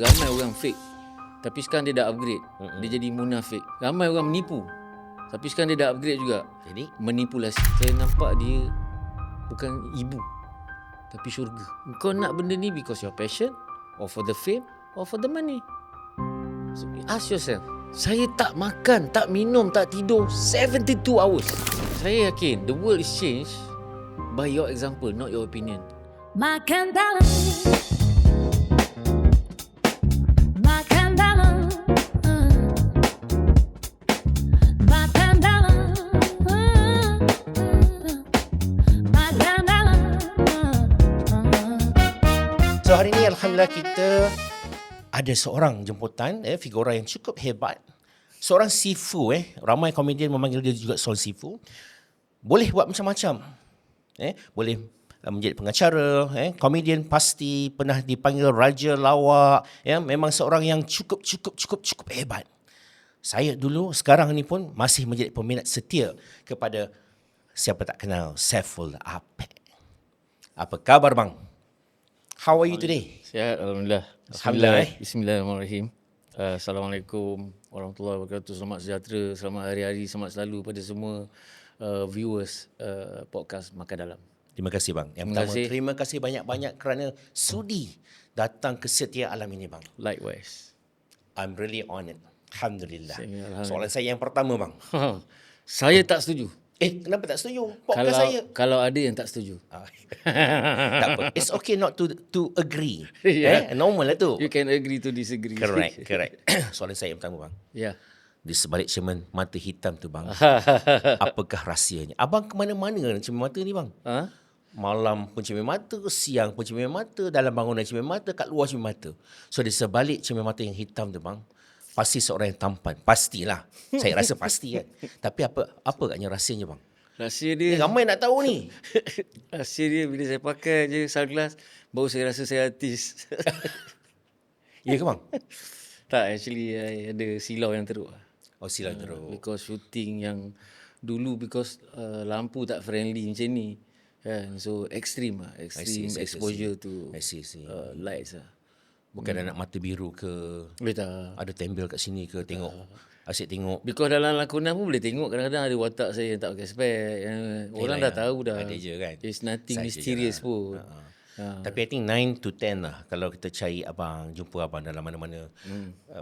Ramai orang fake, tapi sekarang dia dah upgrade. Dia jadi munafik. Ramai orang menipu, tapi sekarang dia dah upgrade juga. Jadi Manipulasi. Saya nampak dia bukan ibu, tapi syurga. Kau nak benda ni because your passion, or for the fame, or for the money. So ask yourself. Saya tak makan, tak minum, tak tidur 72 hours. Saya yakin the world is changed by your example, not your opinion. Makan dalam, makan dalam, makan dalam, makan dalam. So hari ni Alhamdulillah kita ada seorang jemputan, figura yang cukup hebat. Seorang Sifu, ramai komedian memanggil dia juga seorang Sifu. Boleh buat macam-macam. Boleh menjadi pengacara, komedian pasti pernah dipanggil Raja Lawak, memang seorang yang cukup hebat. Saya dulu, sekarang ni pun masih menjadi peminat setia kepada siapa tak kenal Saiful Apek. Apa khabar bang? How are you today? Sihat, Alhamdulillah. Alhamdulillah. Bismillahirrahmanirrahim. Assalamualaikum warahmatullahi wabarakatuh. Selamat sejahtera, selamat hari-hari, selamat selalu pada semua viewers podcast Makan Dalam. Terima kasih bang. Yang pertama, terima kasih banyak-banyak kerana sudi datang ke Setia Alam ini bang. Likewise. I'm really honored. Alhamdulillah. Alhamdulillah. Soalan saya yang pertama bang. Saya tak setuju. Kenapa tak setuju? Podcast saya. Kalau ada yang tak setuju. Tak apa. It's okay not to agree. Yeah. Normal lah tu. You can agree to disagree. Correct. Soalan saya yang pertama bang. Ya. Di sebalik cermin mata hitam tu bang. Apakah rahsianya? Abang ke mana-mana cermin mata ni bang? Ha? Malam pun cermin mata, siang pun cermin mata, dalam bangunan cermin mata, kat luar cermin mata. So di sebalik cermin mata yang hitam tu bang, pasti seorang yang tampan. Pastilah. Saya rasa pasti kan. Tapi apa agaknya rahsianya bang? Rahsia dia, Ramai nak tahu ni. rahsia dia bila saya pakai je sunglass, baru saya rasa saya artis. Ya ke bang? Tak, actually ada silau yang teruk. Oh silang teruk. Because shooting yang dulu, because lampu tak friendly macam ni. Kan? So extreme extreme exposure to I see. lights lah. Bukan nak mata biru ke, Betul. ada tembel kat sini ke, tengok. Asyik tengok. Because dalam lakonan pun boleh tengok kadang-kadang ada watak saya yang tak pakai spek. Orang dah tahu dah. Ada je kan. It's nothing Saja mysterious je pun. Tapi I think 9 to 10 lah. Kalau kita cari abang, jumpa abang dalam mana-mana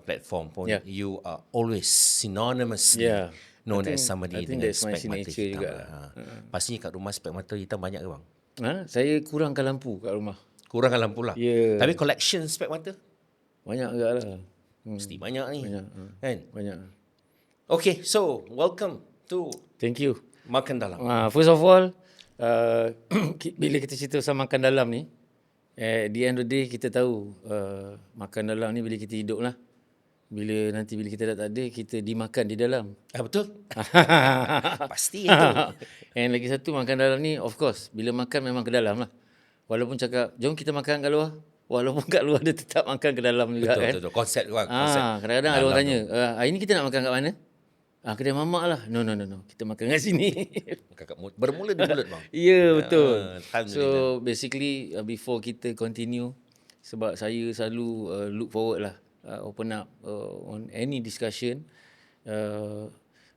platform pun, you are always synonymously known as somebody I think dengan that's my spek mata signature hitam juga. lah. Pastinya kat rumah spek mata hitam banyak ke bang? Saya kurangkan lampu kat rumah. Kurangkan lampu lah. Ya. Tapi collection spek mata? Banyak juga lah. Mesti banyak ni. Banyak. Kan? Banyak. Okay, so welcome to Thank you. Makan Dalam. First of all, bila kita cerita pasal makan dalam ni, at the end of the day kita tahu makan dalam ni bila kita hidup lah. Bila kita dah tak ada, kita dimakan di dalam. Betul? Pasti itu. And lagi satu, makan dalam ni of course, bila makan memang ke dalam lah. Walaupun cakap, jom kita makan kat luar. Walaupun kat luar dia tetap makan ke dalam juga. Betul. Konsep tu bang. Konsep. Kadang-kadang ada orang tanya, hari ni kita nak makan kat mana? Kedai mamak lah. No. Kita makan kat sini. Bermula di mulut bang. Ya, betul. Alhamdulillah. So basically before kita continue, sebab saya selalu look forward lah, open up on any discussion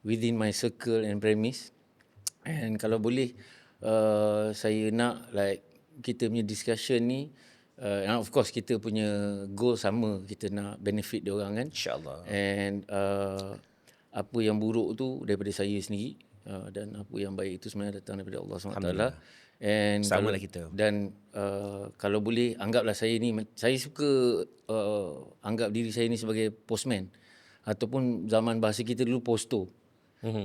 within my circle and premise. And kalau boleh, saya nak like kita punya discussion ni, and of course kita punya goal sama, kita nak benefit dia orang kan. InsyaAllah. And apa yang buruk tu daripada saya sendiri, dan apa yang baik itu sebenarnya datang daripada Allah SWT. And sama lah kita. Dan kalau boleh, anggaplah saya ni, saya suka anggap diri saya ni sebagai postman, ataupun zaman bahasa kita dulu posto,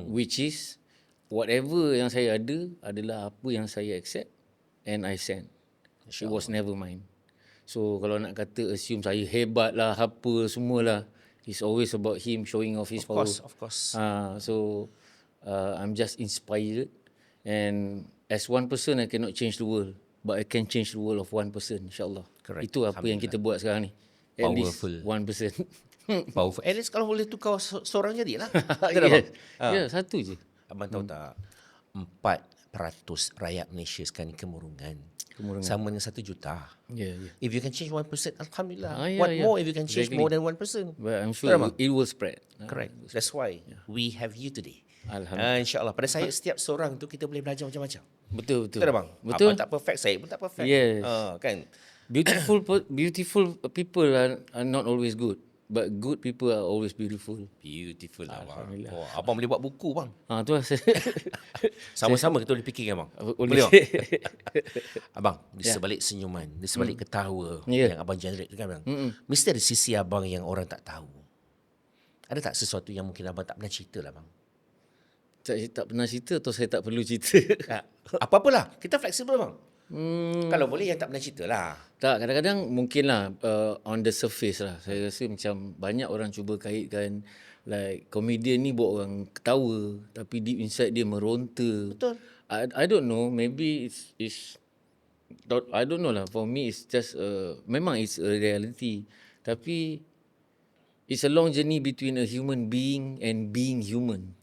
which is whatever yang saya ada adalah apa yang saya accept and I send. It was never mine. So kalau nak kata assume saya hebat lah, apa semualah, it's always about him showing off his power. Of course. So I'm just inspired, and as one person I cannot change the world, but I can change the world of one person, insyaAllah. Correct. Itu apa yang kita buat sekarang ni. At Powerful. least one person. Powerful. At least kalau boleh tukar seorang jadilah. Satu je. Abang tahu tak, 4% rakyat Malaysia sekarang ni kemurungan. Kemurungan. sama dengan 1 juta. Yeah, yeah. If you can change 1%, Alhamdulillah. Yeah, What yeah. more if you can change Exactly. more than 1%? But I'm Betul, sure bang? it will spread. Correct. That's why we have you today. Alhamdulillah. InsyaAllah. Pada saya, setiap seorang tu kita boleh belajar macam-macam. Betul. Betul tak bang? Betul. Abang tak perfect, saya pun tak perfect. Yes. Kan? Beautiful people are not always good, but good people are always beautiful. Beautiful lah bang. Alhamdulillah. Oh, abang boleh buat buku bang. Tu lah saya. Sama-sama kita boleh fikirkan bang. Boleh. bang? Abang, di sebalik senyuman, di sebalik ketawa Ya. yang abang generate tu kan bang. Mesti ada sisi abang yang orang tak tahu. Ada tak sesuatu yang mungkin abang tak pernah cerita lah bang? Saya tak pernah cerita atau saya tak perlu cerita? Apa-apalah, kita fleksibel bang. Kalau boleh yang tak pernah cerita lah. Tak, kadang-kadang mungkin lah on the surface lah. Saya rasa macam banyak orang cuba kaitkan like komedian ni buat orang ketawa tapi deep inside dia meronta. Betul. I don't know, maybe it's I don't know lah. For me it's just memang it's a reality. Tapi it's a long journey between a human being and being human.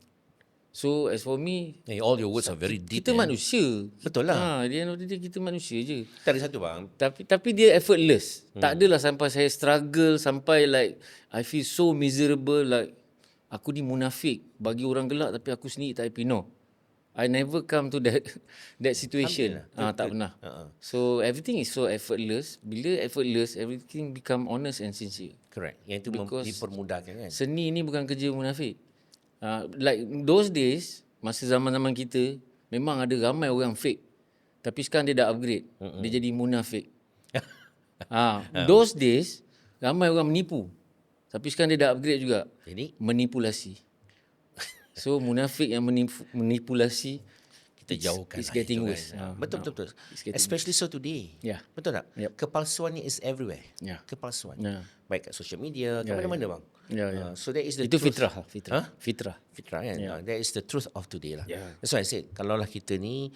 So as for me, All your words are very deep. kita manusia. Betul lah. At the end of the day kita manusia je. Tak ada satu bang. Tapi dia effortless. Tak adalah sampai saya struggle sampai like I feel so miserable like aku ni munafik bagi orang gelak tapi aku sendiri tak happy. No. I never come to that situation. Tak pernah. So everything is so effortless. Bila effortless, everything become honest and sincere. Correct. Yang itu Because dipermudahkan kan. Seni ni bukan kerja munafik. Like those days, masa zaman-zaman kita, memang ada ramai orang fake. Tapi sekarang dia dah upgrade. Dia jadi munafik. Those days, ramai orang menipu. Tapi sekarang dia dah upgrade juga. Jadi Manipulasi. So munafik yang manipulasi, kita jauhkan it's lah getting itu worse. kan. Betul. It's getting Especially so today. Yeah. Betul tak? Yep. Kepalsuan ni is everywhere. Yeah. Kepalsuan. Yeah. Baik kat social media, kat Yeah, mana-mana bang. Yeah. So that is the Itu truth. fitrah. Fitrah. Fitrah kan. That is the truth of today lah. Yeah. That's why I said, kalaulah kita ni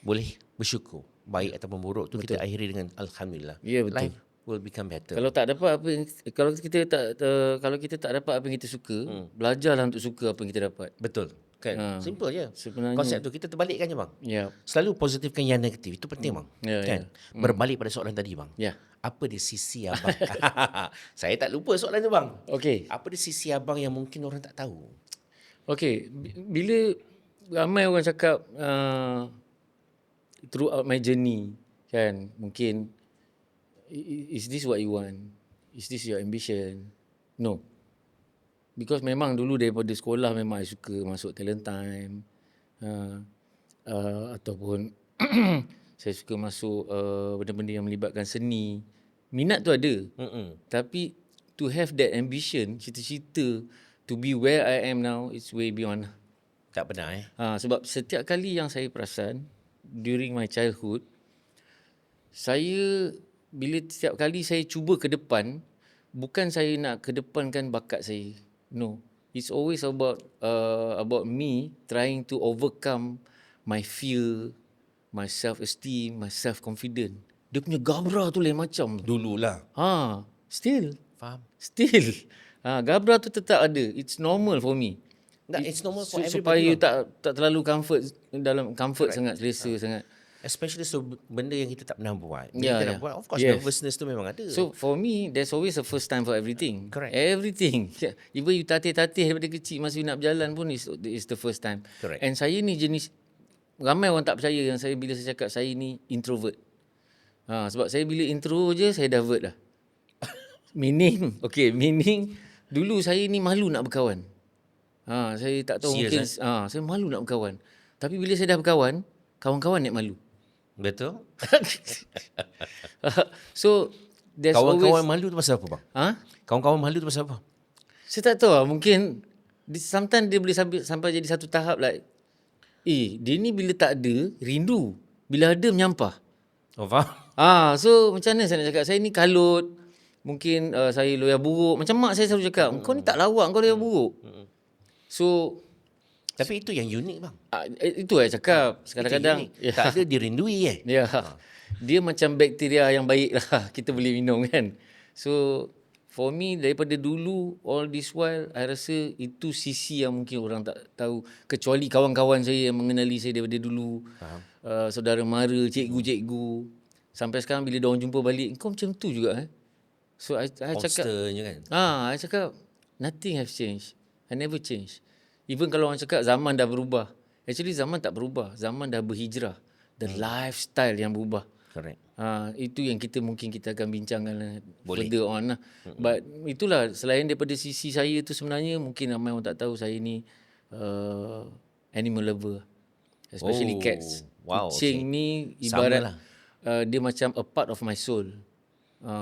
boleh bersyukur, baik ataupun buruk tu kita akhiri dengan Alhamdulillah. Ya, betul. Life will become better. Kalau tak dapat apa yang, kalau kita tak dapat apa yang kita suka, belajarlah untuk suka apa yang kita dapat. Betul. Kan? Simple je. Sebenarnya- Konsep tu kita terbalikkan je bang. Ya. Selalu positifkan yang negatif. Itu penting bang. Ya, Kan? Berbalik pada soalan tadi bang. Ya. Apa dia sisi abang? Saya tak lupa soalan tu bang. Okey. Apa dia sisi abang yang mungkin orang tak tahu? Okey, bila ramai orang cakap throughout my journey kan, mungkin is this what you want? Is this your ambition? No. Because memang dulu daripada sekolah memang I suka masuk talent time ataupun saya suka masuk benda-benda yang melibatkan seni. Minat tu ada. Tapi to have that ambition, cita-cita to be where I am now, it's way beyond. Tak pernah Sebab setiap kali yang saya perasan during my childhood, saya bila setiap kali saya cuba ke depan, bukan saya nak kedepankan bakat saya. No. It's always about me trying to overcome my fear, my self-esteem, my self-confidence. Dia punya gabra tu lain macam. Dululah. Still. Faham? Still. Gabra tu tetap ada. It's normal for me. It's normal for Supaya everybody. you tak terlalu comfort sangat, selesa sangat. Especially benda yang kita tak pernah buat. Bila Yeah, kita nak yeah. buat, of course Yes. nervousness tu memang ada. So for me, there's always a first time for everything. Correct. Everything. Even you tatih-tatih daripada kecil masa you nak berjalan pun is the first time. Correct. And saya ni jenis, ramai orang tak percaya yang bila saya cakap saya ni introvert. Sebab saya bila intro je saya divert dah. Meaning dulu saya ni malu nak berkawan. Saya tak tahu Serious, mungkin saya malu nak berkawan. Tapi bila saya dah berkawan, kawan-kawan naik malu. Betul? So there's Kawan-kawan always malu tu pasal apa bang? Kawan-kawan malu tu pasal apa? saya tak tahu lah, mungkin sometimes dia boleh sampai jadi satu tahap like dia ni bila tak ada rindu, bila ada menyampah. Oh faham? So macam mana saya nak cakap, saya ni kalut, mungkin saya loyal buruk. Macam mak saya selalu cakap, kau ni tak lawak, kau loyal buruk. So Tapi itu yang unik bang. itu saya cakap. Kadang-kadang Itu unik. Tak ada dirindui Ya. Dia macam bakteria yang baik lah. Kita boleh minum kan. So for me daripada dulu all this while I rasa itu sisi yang mungkin orang tak tahu. Kecuali kawan-kawan saya yang mengenali saya daripada dulu. Saudara mara, cikgu-cikgu. Sampai sekarang bila diorang jumpa balik, kau macam tu juga So I cakap, Monsternya kan. I cakap nothing has changed. I never change. Even kalau orang cakap zaman dah berubah. Actually zaman tak berubah. Zaman dah berhijrah. The lifestyle yang berubah. Correct. Itu yang mungkin kita akan bincangkan Boleh. further on lah. But itulah, selain daripada sisi saya tu sebenarnya, mungkin ramai orang tak tahu saya ni animal lover. Especially cats. Wow, Kucing okay. ni Sama ibarat lah. dia macam a part of my soul.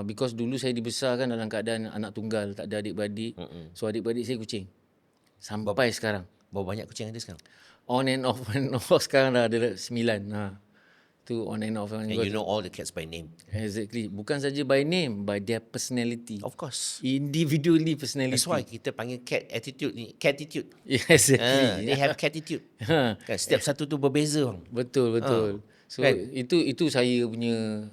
Because dulu saya dibesarkan dalam keadaan anak tunggal, tak ada adik-beradik. So adik-beradik saya kucing. Sampai sekarang. Berapa banyak kucing ada sekarang? On and off sekarang dah ada 9. Tu on and off. And you know all the cats by name. Exactly. Bukan saja by name, by their personality. Of course. Individually personality. That's why kita panggil cat attitude ni. Catitude. Yes, exactly. They have catitude. Kan, setiap satu tu berbeza bang. Betul. So Kan? itu saya punya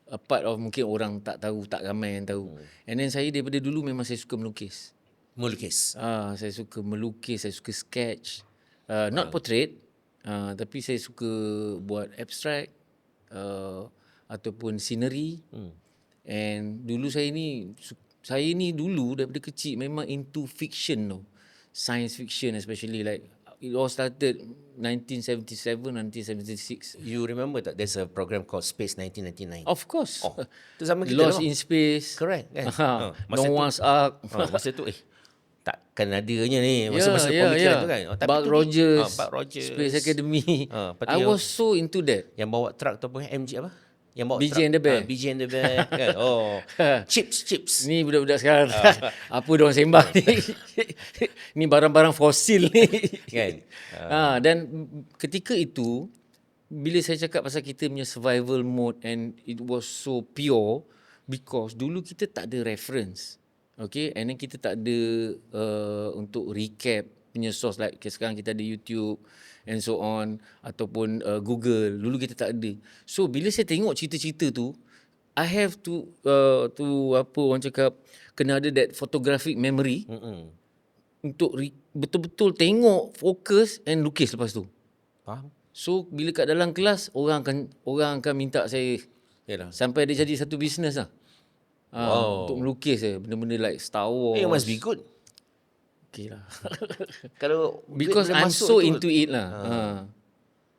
a part of mungkin orang tak tahu, tak ramai yang tahu. And then saya daripada dulu memang saya suka melukis. Melukis. Saya suka melukis, saya suka sketch. Not portrait, tapi saya suka buat abstract ataupun scenery. And dulu saya ni dulu daripada kecil memang into fiction tau. Science fiction especially, like it all started 1977, 1976. You remember tak there's a program called Space 1999? Of course. Tu zaman kita Lost lah. in Space. Correct kan? No One's Ark. Masa tu takkan adanya ni Yeah, masa-masa pemikiran tu kan. Buck Rogers, Buck Rogers, Space Academy. lepas tu I yang- was so into that. yang bawa truck tu apa? MG apa? Yang bawa BJ truck. and the Bear. BJ and the Bear kan. Chips. Ni budak-budak sekarang apa diorang sembang ni. Ni barang-barang fosil ni. Kan? Dan ketika itu, bila saya cakap pasal kita punya survival mode, and it was so pure because dulu kita tak ada reference. Okay, and then kita tak ada untuk recap punya source, like sekarang kita ada YouTube and so on, ataupun Google. Dulu kita tak ada. So bila saya tengok cerita-cerita tu, I have to apa orang cakap, kena ada that photographic memory untuk betul-betul tengok, fokus and lukis lepas tu. Faham? So bila kat dalam kelas, orang akan minta saya, Yalah. sampai dia jadi satu bisnes lah. Untuk melukis benda-benda like Star Wars. It must be good. Okay lah. Kalau Because bila I'm masuk so tu, into it lah.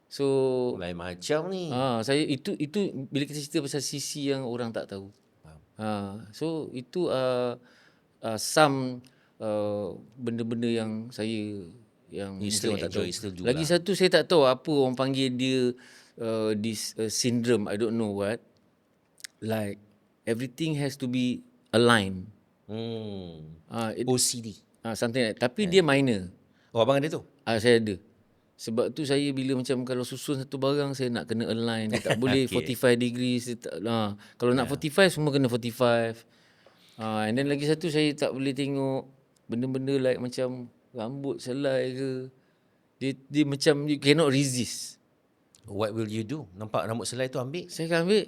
So lain macam ni. saya itu bila kita cerita pasal sisi yang orang tak tahu. So itu some benda-benda yang saya yang You mungkin still orang tak enjoy, tahu. still do Lagi lah. satu saya tak tahu apa orang panggil dia this syndrome, I don't know what. Like everything has to be aligned. OCD. Something like, tapi dia minor. Oh, abang ada tu? Saya ada. Sebab tu saya bila macam kalau susun satu barang, saya nak kena align. Dia tak boleh 45 degrees. Kalau nak 45, semua kena 45. And then lagi satu, saya tak boleh tengok benda-benda like macam rambut selai ke. Dia macam you cannot resist. What will you do? Nampak rambut selai tu ambil? Saya akan ambil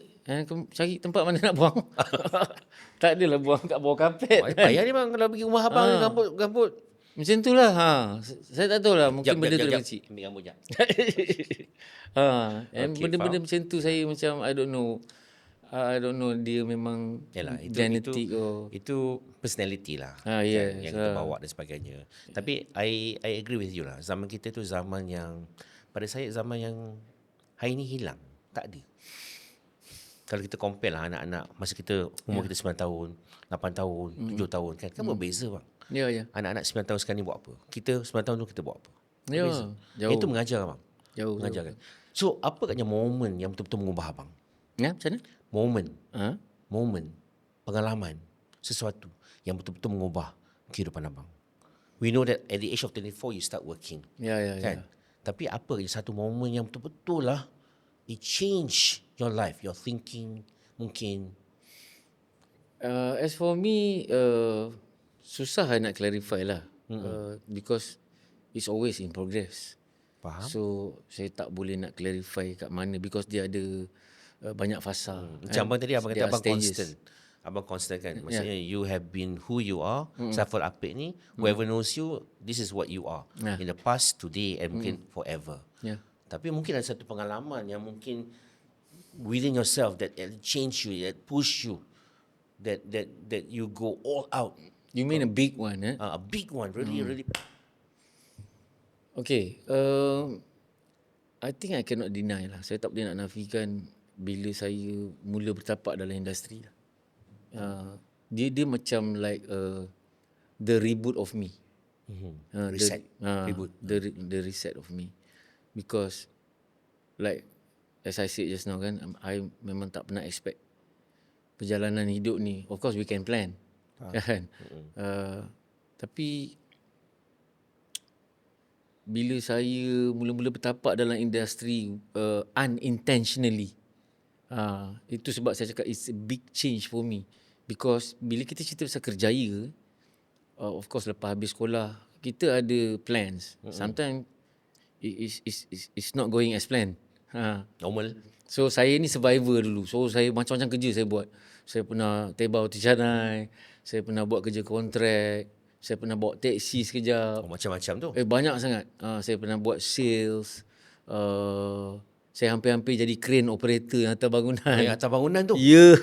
cari tempat mana nak buang. Tak adalah buang kat bawah kapet. Payah ni bang kalau pergi rumah abang ni rambut. Macam tu lah. Saya tak tahu lah. Mungkin benda tu kecil. Ambil rambut jap. And benda-benda macam tu saya macam I don't know dia memang Yalah, genetik itu personality lah. yes. Yang kita bawa dan sebagainya. Tapi I agree with you lah. Zaman kita tu zaman yang, pada saya zaman yang hari ni hilang. Tak ada. Kalau kita compare lah anak-anak masa kita umur kita 9 tahun, 8 tahun, 7 tahun kan berbeza bang. Ya. Anak-anak 9 tahun sekarang ni buat apa? Kita 9 tahun tu kita buat apa? Ya. Berbeza. Jauh. Itu mengajar bang. Jauh. Mengajar kan. So apa katanya momen yang betul-betul mengubah abang? Ya, macam mana? Momen, pengalaman, sesuatu yang betul-betul mengubah kehidupan abang. We know that at the age of 24 you start working. Ya. Kan? Tapi apa satu momen yang betul-betul lah it change your life, your thinking mungkin. As for me, susah nak clarify lah. Because it's always in progress. Faham? So, saya tak boleh nak clarify kat mana because dia ada banyak fasa. Macam abang tadi abang There kata are abang stages. constant. Abang constant kan. Maksudnya you have been who you are. Safal Apik ni, whoever knows you, this is what you are. In the past, today and mungkin forever. Ya. Tapi mungkin ada satu pengalaman yang mungkin within yourself that change you, that push you, that you go all out. You mean a big one, eh? A big one, really. Okay, I think I cannot deny lah. Saya tak boleh nak nafikan bila saya mula bertapak dalam industri lah. Dia macam like the reboot of me. Reset, reboot. The reset of me. Because like as I said just now kan, I memang tak pernah expect perjalanan hidup ni. Of course we can plan. Kan? Tapi bila saya mula-mula bertapak dalam industri unintentionally, itu sebab saya cakap it's a big change for me. Because bila kita cerita pasal kerjaya, of course lepas habis sekolah kita ada plans. Sometimes it's not going as planned. Normal. So saya ni survivor dulu. So saya macam-macam kerja saya buat. Saya pernah tebau tijanai, saya pernah buat kerja kontrak, saya pernah bawa teksi sekejap. Macam-macam tu. Banyak sangat. Saya pernah buat sales. Saya hampir-hampir jadi crane operator yang atas bangunan. Atas bangunan tu. Ya.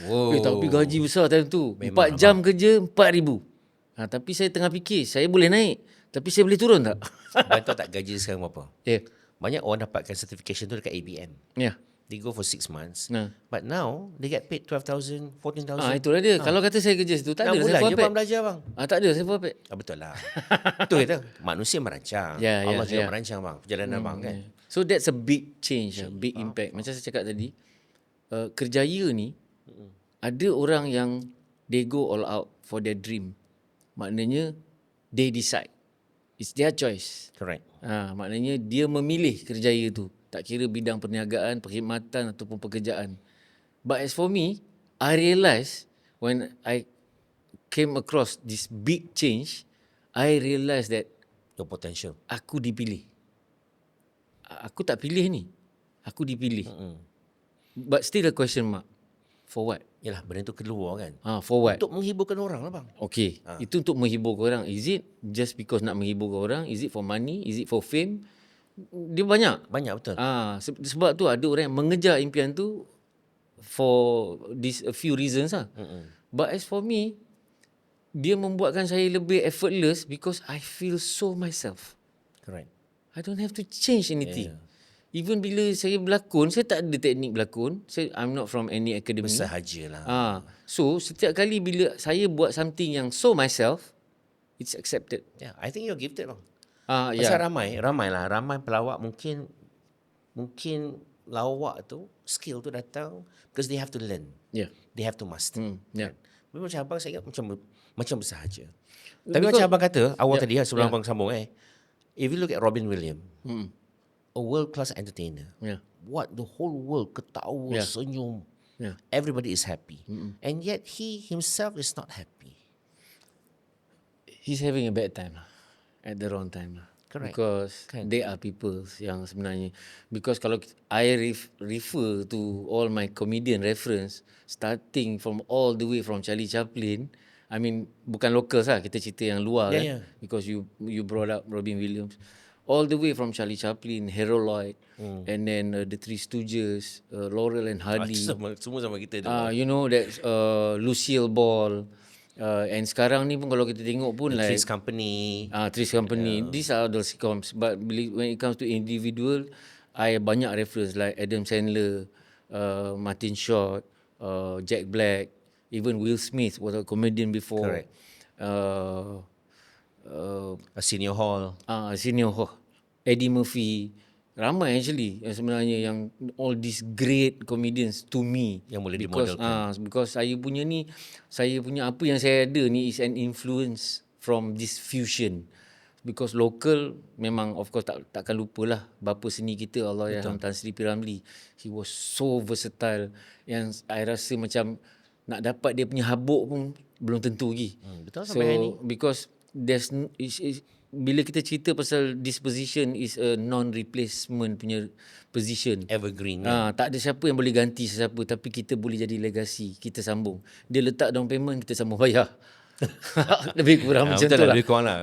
Wow. Tapi gaji besar time tu. Memang 4 jam kerja, 4,000. Tapi saya tengah fikir, saya boleh naik. Tapi saya boleh turun tak? Abang tahu tak gaji sekarang berapa? Ya. Banyak orang dapatkan certification tu dekat ABM. Ya. They go for 6 months. Nah. But now, they get paid 12,000, 14,000. Itulah dia. Kalau kata saya kerja situ, tak ada. 6 Saya bulan je full bang pack. belajar bang. Tak ada. Saya full pack. Betul lah. Betul kita. Manusia merancang. Ya, Allah juga ya. merancang bang. Perjalanan bang kan. So that's a big change, big impact. Macam saya cakap tadi, kerjaya ni, ada orang yang they go all out for their dream. Maknanya, they decide. It's their choice. Correct. Maknanya dia memilih kerjaya tu. Tak kira bidang perniagaan, perkhidmatan ataupun pekerjaan. But as for me, I realise when I came across this big change, I realised that Your potential. aku dipilih. Aku tak pilih ni. Aku dipilih. But still a question mark. For what? Yalah, benda tu keluar kan. For what? Untuk menghiburkan orang lah bang. Okay. Itu untuk menghibur orang. Is it just because nak menghibur orang? Is it for money? Is it for fame? Dia banyak. Banyak betul. Sebab tu ada orang yang mengejar impian tu for this a few reasons lah. But as for me, dia membuatkan saya lebih effortless because I feel so myself. Correct. I don't have to change anything. Even bila saya berlakon, saya tak ada teknik berlakon. I'm not from any academy. Bersahaja lah. So setiap kali bila saya buat something yang so myself, it's accepted. Yeah, I think you're gifted bang. Ya. Pasal ramai pelawak mungkin lawak tu skill tu datang because they have to learn. Yeah. They have to master. Yeah. Tapi macam abang saya ingat macam bersahaja. Tapi Because- macam abang kata awal tadi sebelum Yeah. abang sambung if you look at Robin Williams, a world class entertainer. Yeah. What the whole world ketawa, Yeah. senyum. Yeah. Everybody is happy. And yet he himself is not happy. He's having a bad time lah. At the wrong time lah. Correct. Because they are people yang sebenarnya. Because kalau I refer to all my comedian reference, starting from all the way from Charlie Chaplin, I mean bukan locals lah, kita cerita yang luar Yeah, kan. Because you brought up Robin Williams. All the way from Charlie Chaplin, Harold Lloyd, and then the Three Stooges, Laurel and Hardy. Semua sama kita tu. You know that Lucille Ball. And sekarang ni pun kalau kita tengok pun like Three's Company. Three's Company, these are the sitcoms. But when it comes to individual, I banyak reference like Adam Sandler, Martin Short, Jack Black, even Will Smith was a comedian before. Correct. Senior Hall. Senior Ho, Eddie Murphy, ramai actually yang sebenarnya yang all these great comedians to me Yang boleh because dimodelkan. because saya punya apa yang saya ada ni is an influence from this fusion. Because local memang of course takkan lupalah bapa seni kita Allahyarham Tan Sri P. Ramlee. He was so versatile yang I rasa macam nak dapat dia punya habuk pun belum tentu lagi. Betul So sampai hari ni. because there's bila kita cerita pasal this position is a non-replacement punya position. Evergreen. Tak ada siapa yang boleh ganti sesiapa, tapi kita boleh jadi legasi, kita sambung. Dia letak down payment, kita sambung bayar. Lebih kurang macam betul tu lah, lah. lebih kurang lah.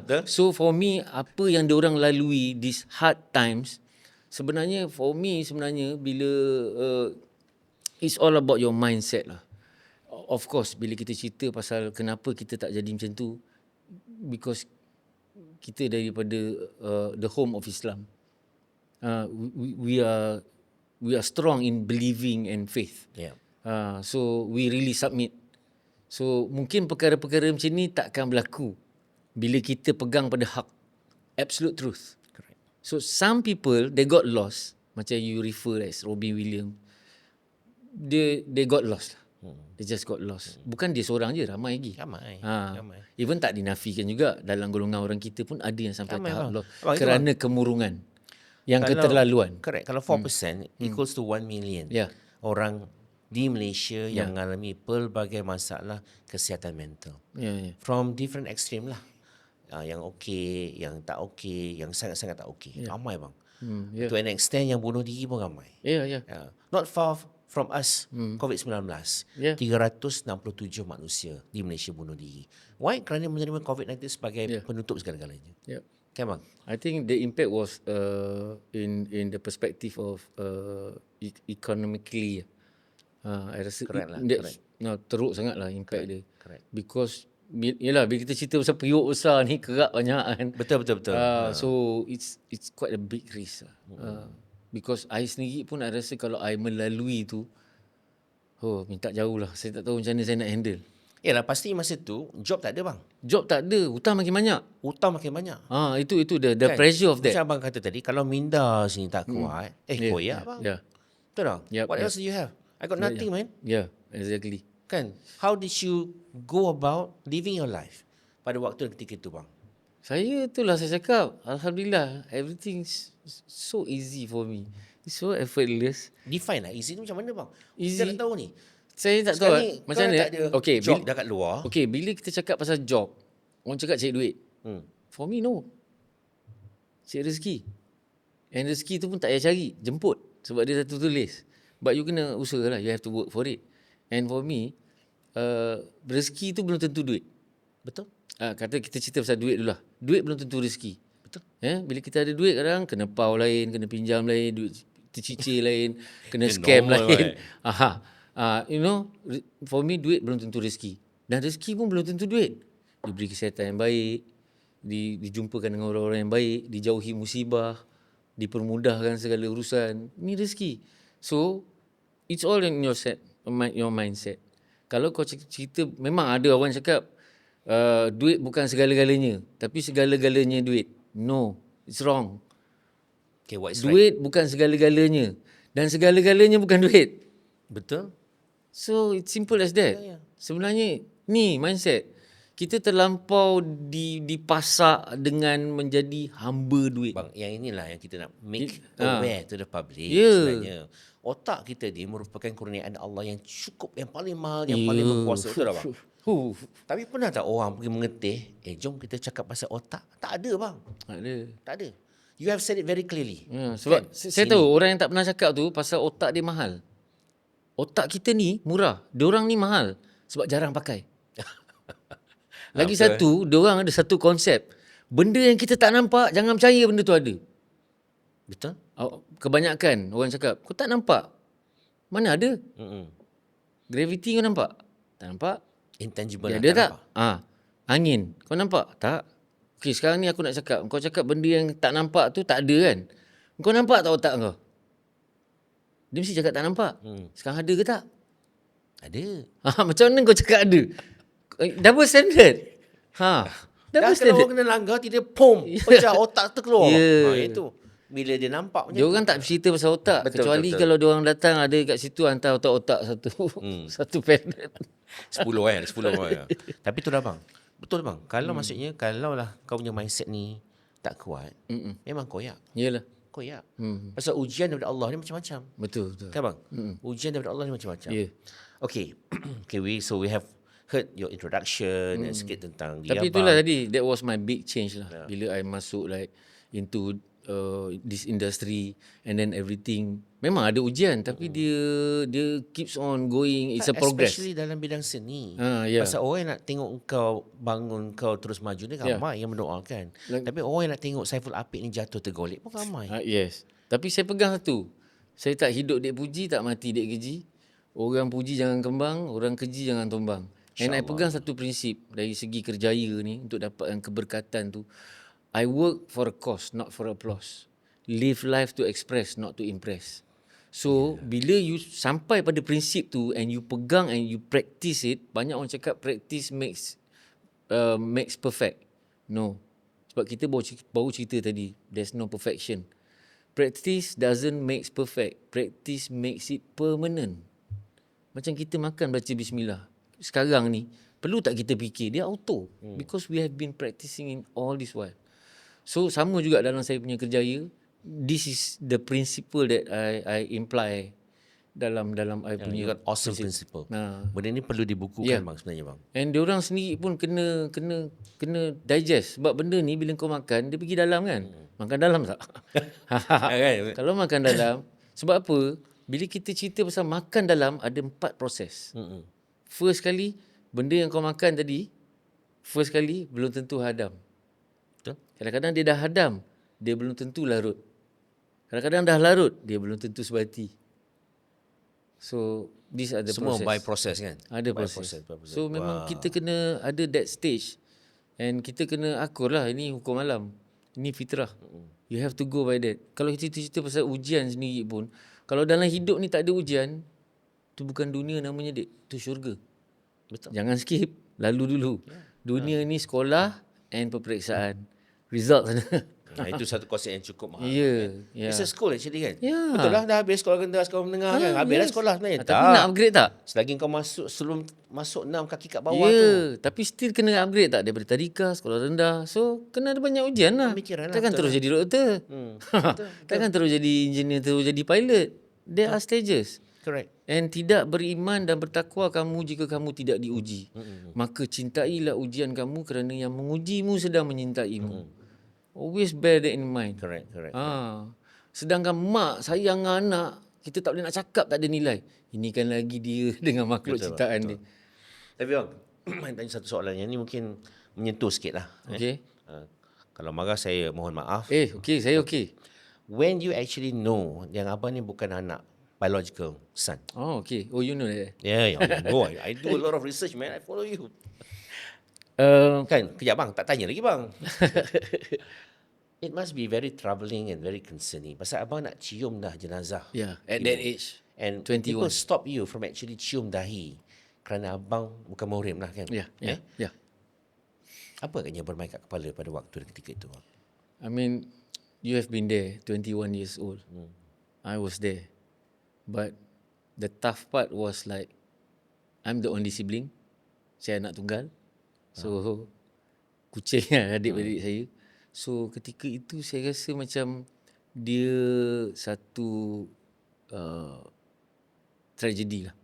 Betul. So for me, apa yang diorang lalui these hard times, sebenarnya for me sebenarnya bila it's all about your mindset lah. Of course bila kita cerita pasal kenapa kita tak jadi macam tu, because kita daripada the home of Islam. We are strong in believing and faith. Yeah. So we really submit. So mungkin perkara-perkara macam ni takkan berlaku bila kita pegang pada hak, absolute truth. Correct. So some people they got lost, macam you refer as Robin Williams. They got lost lah. They just got lost. Bukan dia seorang je, ramai lagi. Ramai. Even tak dinafikan juga, dalam golongan orang kita pun ada yang sampai Ramai, tahap bang. lost Abang, itu kerana kemurungan yang keterlaluan. Correct. Kalau 4% equals to 1 million. Ya. Orang di Malaysia yang mengalami pelbagai masalah kesihatan mental. Ya. From different extreme lah. Yang okey, yang tak okey, yang sangat-sangat tak okey. Ramai bang. Ya. To an extent yang bunuh diri pun ramai. Ya. Not far from us, COVID-19. Yeah. 367 manusia di Malaysia bunuh diri. Why? Kerana menerima COVID-19 sebagai penutup segala-galanya. Ya. Kan bang? I think the impact was in the perspective of economically. I rasa Correct lah, teruk sangat lah impact dia. Correct. Because yelah bila kita cerita pasal periuk besar ni, kerak banyak kan. Betul. So it's quite a big risk lah. Because I sendiri pun I rasa kalau I melalui tu, minta jauh lah. Saya tak tahu macam mana saya nak handle. Yalah, pasti masa tu job tak ada bang. Job tak ada, hutang makin banyak. Hutang makin banyak. Itu the pressure of that. Macam abang kata tadi, kalau minda sini tak kuat, koyak bang. Yeah. Betul tak? Yep, What else do you have? I got nothing, man. Yeah, exactly. Kan? How did you go about living your life pada waktu ketika itu bang? Itulah saya cakap, alhamdulillah, everything's so easy for me. It's so effortless. Define lah easy tu macam mana bang? Easy. Kita nak tahu ni. Saya tak tahu Sekarang ni, macam kau mana. tak ada Okay, job dekat luar. Okay, bila kita cakap pasal job, orang cakap cari duit. For me, no. Cari rezeki. And rezeki tu pun tak payah cari, jemput. Sebab dia dah tulis. But you kena usaha lah, you have to work for it. And for me, rezeki tu belum tentu duit. Betul? Kata kita cerita pasal duit dulu lah. Duit belum tentu rezeki. Betul. Bila kita ada duit kadang kena pau lain, kena pinjam lain, duit tercicir lain, kena scam lain. For me duit belum tentu rezeki. Dan rezeki pun belum tentu duit. Diberi kesihatan yang baik, dijumpakan dengan orang-orang yang baik, dijauhi musibah, dipermudahkan segala urusan. Ini rezeki. So, it's all in your mindset. Kalau kau cerita, memang ada orang cakap, duit bukan segala-galanya, tapi segala-galanya duit. No, it's wrong. Okay, what is Duit bukan segala-galanya dan segala-galanya bukan duit. Betul? So it's simple as that. Sebenarnya ni mindset. Kita terlampau dipasak dengan menjadi hamba duit. Bang, yang inilah yang kita nak make aware to the public. Yeah. Sebenarnya otak kita ni merupakan kurniaan Allah yang cukup, yang paling mahal, yang paling berkuasa. Betul tak bang? Tapi pernah tak orang pergi mengetih, jom kita cakap pasal otak? Tak ada bang. Tak ada. You have said it very clearly. Sebab saya tahu orang yang tak pernah cakap tu pasal otak dia mahal. Otak kita ni murah, diorang ni mahal sebab jarang pakai. Lagi satu, diorang ada satu konsep. Benda yang kita tak nampak, jangan percaya benda tu ada. Betul? Kebanyakan orang cakap, kau tak nampak? Mana ada? Gravity kau nampak? Tak nampak? Intangible. Dia ada tak? Angin, kau nampak? Tak. Okay, sekarang ni aku nak cakap. Kau cakap benda yang tak nampak tu tak ada kan? Kau nampak tak otak kau? Dia mesti cakap tak nampak. Sekarang ada ke tak? Ada. Macam mana kau cakap ada? Double standard. Double standard. Kalau orang kena langgar, tidak pecah otak tu keluar. Itu. Bila dia nampak macam dia orang tak cerita pasal otak. Kecuali kalau dia orang datang ada kat situ hantar otak-otak satu panel. 10 kan? 10 Tapi tu dah bang. Betul bang. Kalau maksudnya, kalau lah kau punya mindset ni tak kuat, memang koyak. Yalah. Koyak. Pasal ujian daripada Allah ni macam-macam. Betul. Kan bang? Ujian daripada Allah ni macam-macam. Yeah. Okay. So we have heard your introduction dan sikit tentang dia. Tapi itulah tadi, that was my big change lah. Bila I masuk like into this industry and then everything. Memang ada ujian tapi dia keeps on going. It's a progress. Especially dalam bidang seni. Yeah. Pasal orang yang nak tengok kau bangun, kau terus maju ni ramai yang mendoakan. Tapi orang yang nak tengok Saiful Apik ni jatuh tergolek pun ramai. Yes. Tapi saya pegang satu. Saya tak hidup dek puji, tak mati dek keji. Orang puji jangan kembang, orang keji jangan tumbang. And I pegang satu prinsip dari segi kerjaya ni untuk dapatkan keberkatan tu. I work for a cause, not for applause. Live life to express, not to impress. So, bila you sampai pada prinsip tu and you pegang and you practice it, banyak orang cakap practice makes perfect. No. Sebab kita baru cerita tadi, there's no perfection. Practice doesn't make perfect. Practice makes it permanent. Macam kita makan baca bismillah. Sekarang ni, perlu tak kita fikir? Dia auto. Because we have been practicing in all this while. So, sama juga dalam saya punya kerjaya. This is the principle that I imply dalam I You punya got awesome principle. Nah. Benda ni perlu dibukukan Yeah. bang sebenarnya bang. And diorang sendiri pun kena digest. Sebab benda ni bila kau makan, dia pergi dalam kan. Makan dalam tak? Kalau makan dalam, sebab apa? Bila kita cerita pasal makan dalam, ada 4 proses. First kali, benda yang kau makan tadi, first kali belum tentu hadam. Betul. Kadang-kadang dia dah hadam, dia belum tentu larut. Kadang-kadang dah larut, dia belum tentu sebati. So, these are the Semua process. by process kan? Ada By proses. process. So memang kita kena ada that stage. And kita kena akur lah, ini hukum alam. Ini fitrah. You have to go by that. Kalau kita cerita pasal ujian sendiri pun, kalau dalam hidup ni tak ada ujian, tu bukan dunia namanya dek, tu syurga. Betul. Jangan skip, lalu dulu. Dunia ni sekolah and peperiksaan. Result sana. Itu satu konsep yang cukup mahal. Ya. It's a school actually kan? Ya. Betul lah, dah habis sekolah rendah, sekolah menengah kan? Habis dah sekolah sebenarnya. Tapi nak upgrade tak? Selagi kau sebelum masuk 6 kaki kat bawah Ya, tu. tapi still kena upgrade tak daripada tadika, sekolah rendah. So, kena ada banyak ujian lah. Pemikiran lah, Takkan betul terus jadi doktor. Takkan terus jadi engineer, terus jadi pilot. There are stages. Correct. And tidak beriman dan bertakwa kamu jika kamu tidak diuji. Maka cintailah ujian kamu kerana yang mengujimu sedang menyintaimu. Always bear that in mind. Correct. Sedangkan mak sayang anak, kita tak boleh nak cakap tak ada nilai. Ini kan lagi dia dengan makhluk ciptaan dia. Tapi bang, saya tanya satu soalan yang ni mungkin menyentuh sikit lah. Okay. Kalau marah saya mohon maaf. Okay, saya okay. When you actually know yang abang ni bukan anak biological son. Oh, okay. Oh, you know that. Yeah, no, I do a lot of research, man. I follow you. Kan, kejap bang, tak tanya lagi bang. It must be very troubling and very concerning. Pasal abang nak cium dah jenazah. Yeah, at that age. And 21. people stop you from actually cium dahi. Kerana abang bukan muhrim lah kan. Yeah. Apa agaknya bermain kat kepala pada waktu dan ketika itu? I mean, you have been there, 21 years old. I was there. But the tough part was like, I'm the only sibling. Saya anak tunggal. So, kucing lah adik-adik saya. So, ketika itu saya rasa macam dia satu tragedi lah.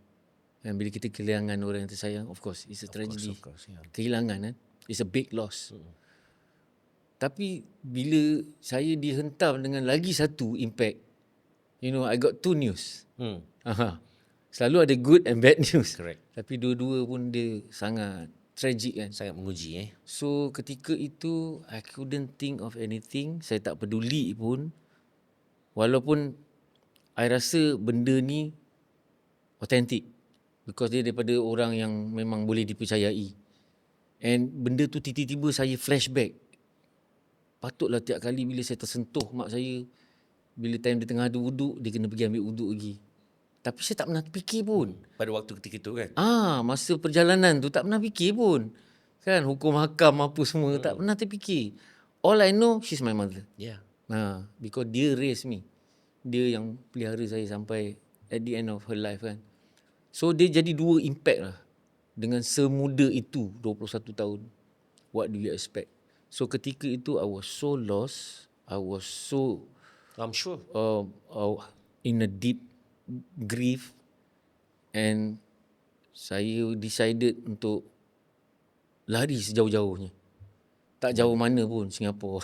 Dan bila kita kehilangan orang yang tersayang, of course, it's a tragedy. Of course, yeah. Kehilangan kan. It's a big loss. Tapi bila saya dihentam dengan lagi satu impact, you know, I got 2 news. Selalu ada good and bad news. Correct. Tapi dua-dua pun dia sangat tragic kan. Sangat menguji So ketika itu I couldn't think of anything. Saya tak peduli pun. Walaupun I rasa benda ni authentic. Because dia daripada orang yang memang boleh dipercayai. And benda tu tiba-tiba saya flashback. Patutlah tiap kali bila saya tersentuh mak saya, bila time dia tengah ada wuduk, dia kena pergi ambil wuduk lagi. Tapi saya tak pernah fikir pun. pada waktu ketika itu kan. Masa perjalanan tu tak pernah fikir pun. Kan hukum hakam apa semua tak pernah terfikir. All I know, she's my mother. Yeah. Because dia raise me. Dia yang pelihara saya sampai at the end of her life kan. So dia jadi 2 impact lah. Dengan semuda itu, 21 tahun. What do you expect? So ketika itu I was so lost. I was so I'm sure. in a deep grief. And saya decided untuk lari sejauh-jauhnya. Tak jauh mana pun, Singapura.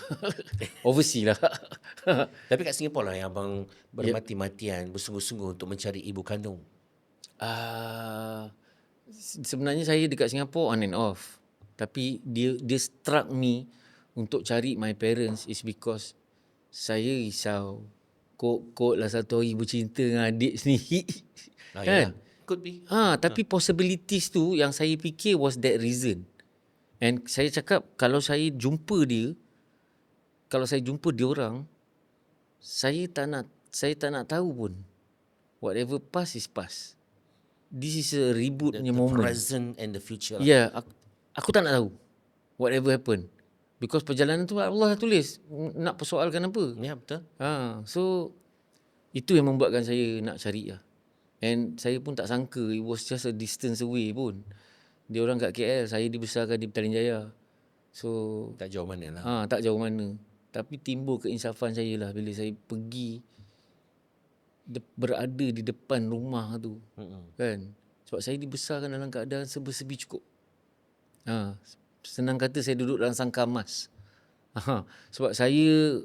Overseas lah. Tapi kat Singapura lah yang abang bermati-matian, bersungguh-sungguh untuk mencari ibu kandung. Sebenarnya saya dekat Singapura on and off. Tapi dia struck me untuk cari my parents is because saya risau kot lah satu hari bercinta dengan adik sendiri. Ya. Could be. Tapi possibilities tu yang saya fikir was that reason. And saya cakap kalau saya jumpa dia orang, saya tak nak tahu pun. Whatever past is past. This is a reboot punya The moment. present and the future. Ya, aku tak nak tahu whatever happen. Because perjalanan tu Allah tulis. Nak persoalkan apa? Ya, betul. So itu yang membuatkan saya nak cari lah. And saya pun tak sangka it was just a distance away pun. Dia orang kat KL, saya dibesarkan di Petaling Jaya. So Tak jauh mana lah. tak jauh mana. Tapi timbul keinsafan saya lah bila saya pergi berada di depan rumah tu. Kan? Sebab saya dibesarkan dalam keadaan serba-serbi cukup. Senang kata saya duduk dalam sangkar emas. Sebab saya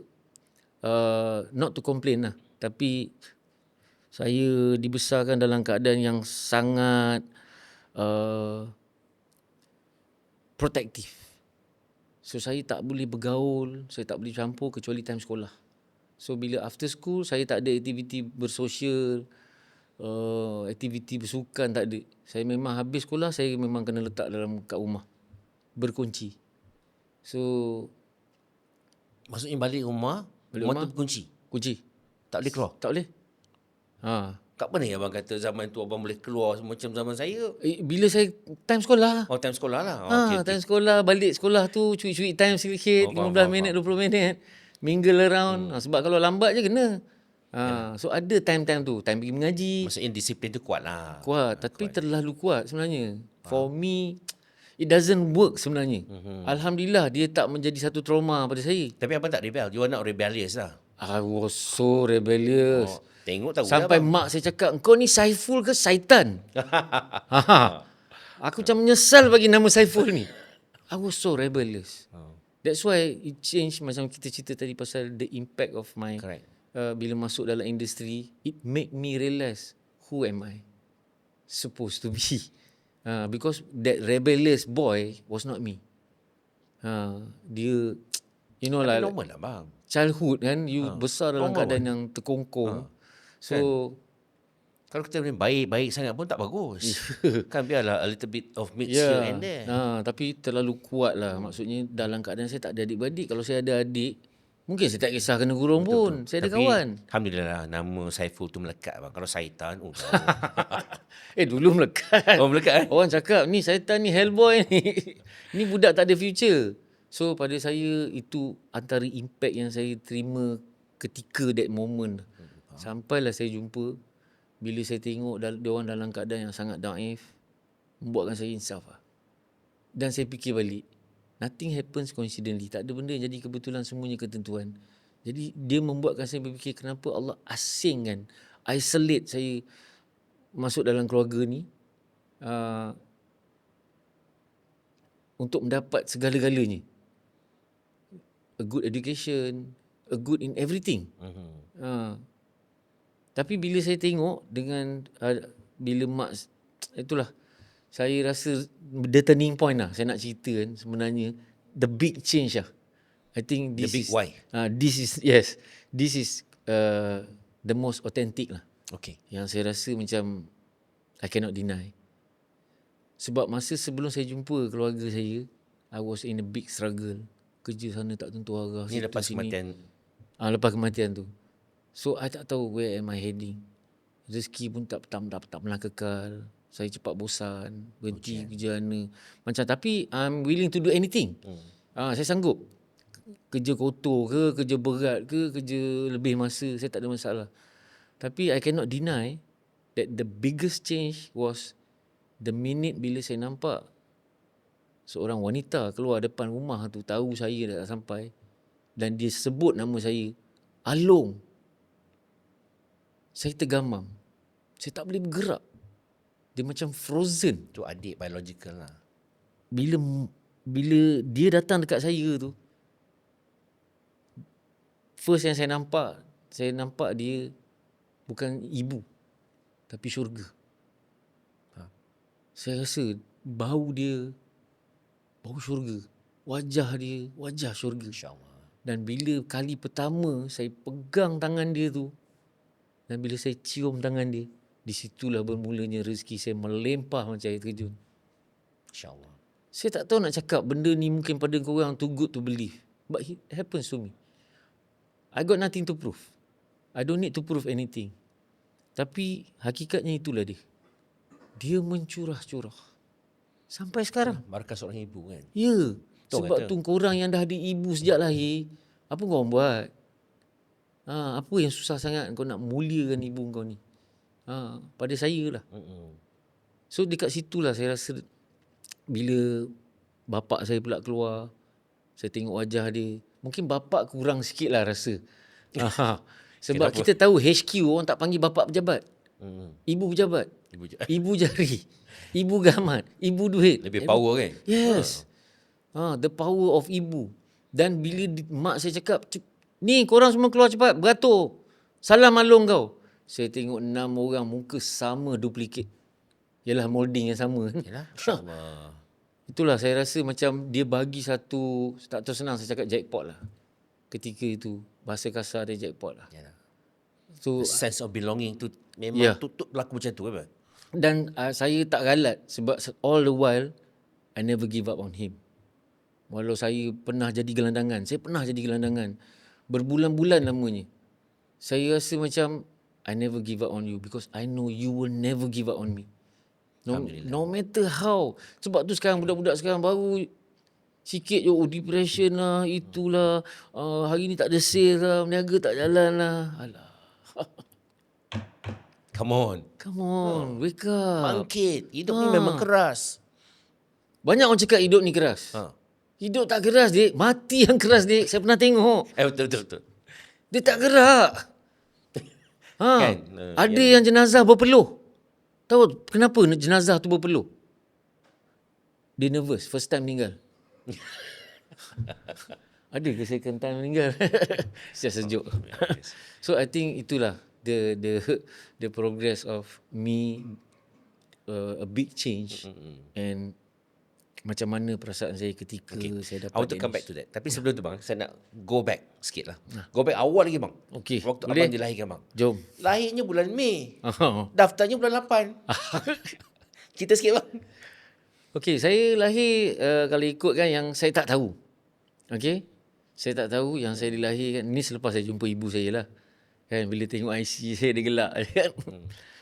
not to complain lah, tapi saya dibesarkan dalam keadaan yang sangat protektif. So saya tak boleh bergaul, saya tak boleh campur kecuali time sekolah. So bila after school saya tak ada aktiviti bersosial, aktiviti bersukan tak ada. Saya memang habis sekolah saya memang kena letak kat rumah. Berkunci. So Maksudnya balik rumah tu berkunci. Kunci. Tak boleh keluar. Tak boleh. Kat mana abang kata zaman tu abang boleh keluar macam zaman saya? Bila saya time sekolah. Time sekolah lah. Time sekolah, balik sekolah tu curi-curi time sikit, 15 minit, 20 minit. Mingle around. Sebab kalau lambat je kena. So ada time-time tu. Time pergi mengaji. Maksudnya disiplin tu kuat lah. Kuat. Tapi terlalu kuat sebenarnya. For me, it doesn't work sebenarnya. Alhamdulillah dia tak menjadi satu trauma pada saya. Tapi abang tak rebel. You are not rebellious lah. I was so rebellious. Tengok tahu Sampai mak saya cakap, kau ni Saiful ke Syaitan? Aku macam menyesal bagi nama Saiful ni. I was so rebellious. That's why it changed, macam kita cerita tadi pasal the impact of my bila masuk dalam industri, it make me realise who am I supposed to be. Because that rebellious boy was not me. Dia, you know lah, normal lah bang. childhood kan, you besar dalam keadaan yang terkongkong. So kalau kita baik sangat pun tak bagus. Kan biarlah a little bit of mix here and there. Tapi terlalu kuat lah. Maksudnya dalam keadaan saya tak ada adik-beradik. Kalau saya ada adik, mungkin saya tak kisah kena gurung pun. Saya ada kawan. Alhamdulillah nama Saiful tu melekat bang. Kalau Syaitan, Dulu melekat. melekat Orang cakap ni Syaitan ni hellboy ni. Ni budak tak ada future. So pada saya itu antara impact yang saya terima ketika that moment. Sampailah saya jumpa, bila saya tengok dia orang dalam keadaan yang sangat daif, membuatkan saya insaf lah. Dan saya fikir balik, nothing happens coincidentally. Tak ada benda yang jadi kebetulan, semuanya ketentuan. Jadi dia membuatkan saya berfikir kenapa Allah asingkan, isolate saya masuk dalam keluarga ni untuk mendapat segala-galanya. A good education, a good in everything. Tapi bila saya tengok dengan bila mak, itulah saya rasa the turning point lah. Saya nak cerita kan, sebenarnya the big change lah. I think this the big is why. This is the most authentic lah. Okay. Yang saya rasa macam I cannot deny. Sebab masa sebelum saya jumpa keluarga saya, I was in a big struggle. Kerja sana tak tentu arah. Ni lepas kematian. Lepas kematian tu. So I tak tahu where am I heading. Rezeki pun tak pernah kekal. Saya cepat bosan, berhenti kerja sana. Macam tapi I'm willing to do anything. Saya sanggup. Kerja kotor ke, kerja berat ke, kerja lebih masa, saya tak ada masalah. Tapi I cannot deny that the biggest change was the minute bila saya nampak seorang wanita keluar depan rumah tu, tahu saya dah sampai, dan dia sebut nama saya, Along. Saya tergamam. Saya tak boleh bergerak. Dia macam frozen. Tu adik biological lah. Bila dia datang dekat saya tu, first yang saya nampak dia bukan ibu, tapi syurga. Saya rasa bau dia, bau syurga. Wajah dia, wajah syurga. InsyaAllah. Dan bila kali pertama saya pegang tangan dia tu, Dan bila saya cium tangan dia, di situlah bermulanya rezeki saya melempah macam air terjun. InsyaAllah. Saya tak tahu nak cakap benda ni mungkin pada korang too good to believe. But it happens to me. I got nothing to prove. I don't need to prove anything. Tapi hakikatnya itulah dia. Dia mencurah-curah. Sampai sekarang. Markah seorang ibu kan. Ya. Betul Sebab kata. tu korang yang dah ada ibu sejak lahir, apa korang buat? Apa yang susah sangat kau nak muliakan ibu kau ni? Pada saya lah. So dekat situlah saya rasa bila bapak saya pula keluar, saya tengok wajah dia. Mungkin bapak kurang sikit lah rasa. Sebab Kenapa? kita tahu HQ orang tak panggil bapak pejabat. Ibu pejabat. Ibu jari. Ibu gamat. Ibu duit. Lebih power kan? Yes. The power of ibu. Dan bila mak saya cakap, ni korang semua keluar cepat, beratur. Salam alung kau. Saya tengok 6 orang muka sama duplicate. Yalah molding yang sama. Yalah, insyaAllah. Itulah saya rasa macam dia bagi satu, tak tahu senang saya cakap jackpot lah. Ketika itu, bahasa kasar dia jackpot lah. Yalah. So, The sense of belonging tu memang Ya. tutup berlaku macam tu kan? dan saya tak galat sebab all the while, I never give up on him. Walau saya pernah jadi gelandangan. Saya pernah jadi gelandangan. Berbulan-bulan lamanya. Saya rasa macam, I never give up on you because I know you will never give up on me. No matter how. Sebab tu sekarang budak-budak sekarang baru sikit je, depression lah, itulah, hari ni tak ada sale lah, berniaga tak jalan lah. Alah. Come on. Come on, wake up. Bangkit. Hidup ni memang keras. Banyak orang cakap hidup ni keras. Hidup tak keras, dik. Mati yang keras, dik. Saya pernah tengok. Betul. Dia tak gerak. Kan? Ada yang jenazah berpeluh. Tahu kenapa jenazah tu berpeluh? Dia nervous, first time meninggal. Ada ke second time meninggal? Saya sejuk. So I think itulah the progress of me, a big change, and macam mana perasaan saya ketika saya dapat. I want to come back to that. Tapi sebelum tu bang, saya nak go back sikit lah. Go back awal lagi bang. Okey, Waktu boleh? abang dilahirkan bang. Jom. Lahirnya bulan Mei. Daftarnya bulan 8. Cerita sikit bang. Okey, saya lahir kalau ikutkan yang saya tak tahu. Okey? Saya tak tahu yang saya dilahirkan. Ni selepas saya jumpa ibu saya lah. Kan bila tengok IC saya dia gelak kan.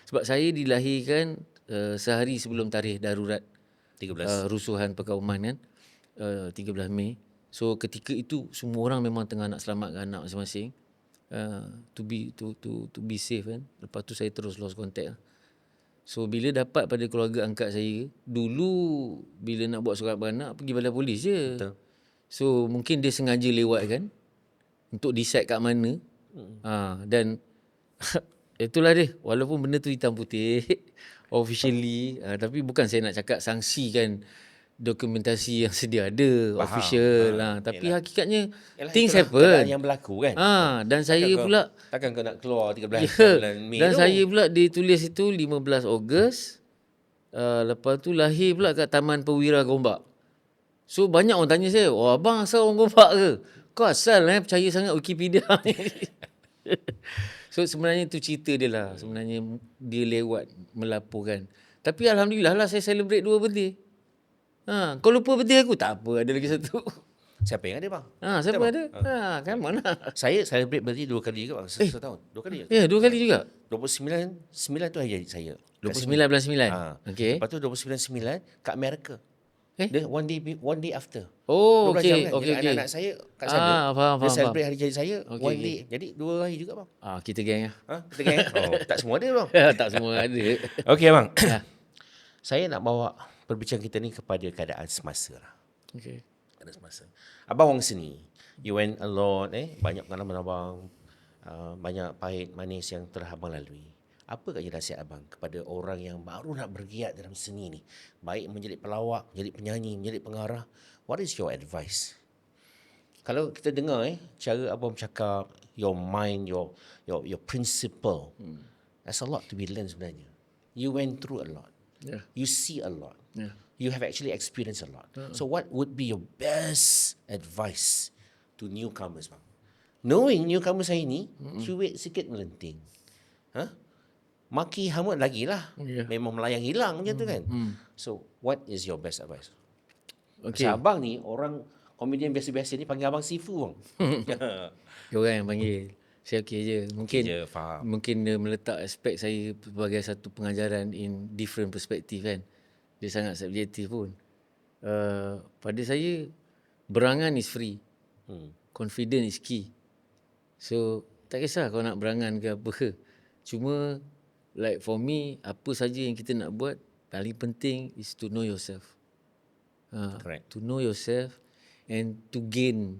Sebab saya dilahirkan sehari sebelum tarikh darurat 13. rusuhan perkauman kan. 13 Mei. So ketika itu semua orang memang tengah nak selamatkan anak masing-masing. To be safe kan. Lepas tu saya terus lost contact lah. So bila dapat pada keluarga angkat saya, dulu bila nak buat surat beranak pergi balai polis je. Betul. So mungkin dia sengaja lewat kan untuk decide kat mana. Dan itulah dia. Walaupun benda tu hitam putih officially, tapi bukan saya nak cakap sangsikan dokumentasi yang sedia ada official lah. Tapi hakikatnya things happen. Yang berlaku kan. Dan saya pula Takkan kau nak keluar 13 bulan Mei dan tu. saya pula ditulis itu 15 Ogos. Lepas tu lahir pula kat Taman Perwira Gombak. So banyak orang tanya saya, "Oh abang asal orang Gombak ke?" Kau asal percaya sangat Wikipedia. So sebenarnya tu cerita dia lah. Sebenarnya dia lewat melaporkan. Tapi alhamdulillah lah saya celebrate 2 birthday. Kau lupa birthday aku? Tak apa, ada lagi satu. Siapa yang ada bang? Siapa ada? Kan mana? Saya celebrate birthday 2 kali juga bang. Setahun. 2 kali. Ya, 2 kali juga. 29 tu hari jadi saya. 29 bulan 9. Okey. Lepas tu 29 kat Amerika. Dia one day after. Oh, 12 jam okey, kan. okey, Jadi okey. anak-anak saya kat sana. Faham. Dia celebrate hari jadi saya Okey, one day. Jadi 2 hari juga bang. Kita geng lah. Kita kan? Tak semua ada bang. Tak semua ada. Okey bang. Saya nak bawa perbincangan kita ni kepada keadaan semasa lah. Okey. Keadaan semasa. Abang orang seni. You went a lot banyak pengalaman abang. Banyak pahit manis yang telah abang lalui. Apa katanya nasihat abang kepada orang yang baru nak bergiat dalam seni ni? Baik menjadi pelawak, menjadi penyanyi, menjadi pengarah. What is your advice? Kalau kita dengar cara abang bercakap, your mind, your principle. There's a lot to be learned sebenarnya. You went through a lot. Yeah. You see a lot. Yeah. You have actually experienced a lot. So what would be your best advice to newcomers bang? Knowing newcomers hari ni, cuit sikit melenting. Maki hamut lagi lah. Yeah. Memang melayang hilang macam tu kan. So, what is your best advice? Okay. Pasal abang ni, orang komedian biasa-biasa ni panggil abang Sifu bang. Dia orang yang panggil. Saya okey je. Mungkin Je, faham. mungkin dia meletak aspek saya sebagai satu pengajaran in different perspective kan. Dia sangat subjektif pun. Pada saya, berangan is free. Confident is key. So, tak kisah kau nak berangan ke apa ke. Cuma, like for me, apa saja yang kita nak buat, paling penting is to know yourself. Correct. To know yourself and to gain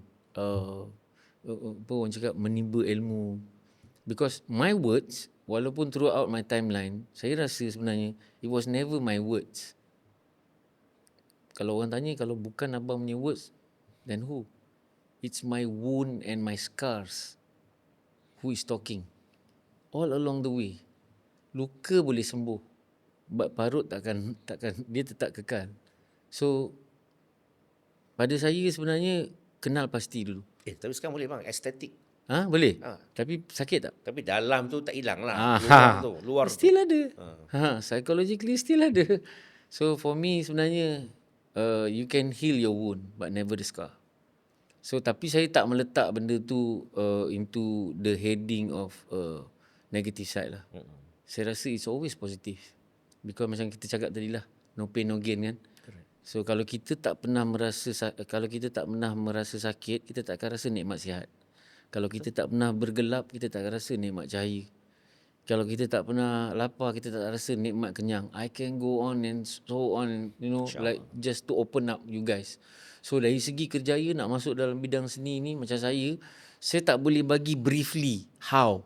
apa orang cakap, menimba ilmu. Because my words, walaupun throughout my timeline, saya rasa sebenarnya it was never my words. Kalau orang tanya, kalau bukan abang punya words, then who? It's my wound and my scars who is talking. All along the way. Luka boleh sembuh. But parut takkan dia tetap kekal. So, pada saya sebenarnya kenal pasti dulu. Tapi sekarang boleh bang, estetik. Boleh? Tapi sakit tak? Tapi dalam tu tak hilang lah. Luar tu. Still ada. Psychologically still ada. So for me sebenarnya you can heal your wound but never the scar. So tapi saya tak meletak benda tu into the heading of negative side lah. Saya rasa it's always positive. Because macam kita cakap tadi lah, no pain no gain kan. So kalau kita tak pernah merasa sakit, kita tak akan rasa nikmat sihat. Kalau kita tak pernah bergelap, kita tak akan rasa nikmat cahaya. Kalau kita tak pernah lapar, kita tak rasa nikmat kenyang. I can go on and so on, like just to open up you guys. So dari segi kerjaya nak masuk dalam bidang seni ni, macam saya tak boleh bagi briefly how.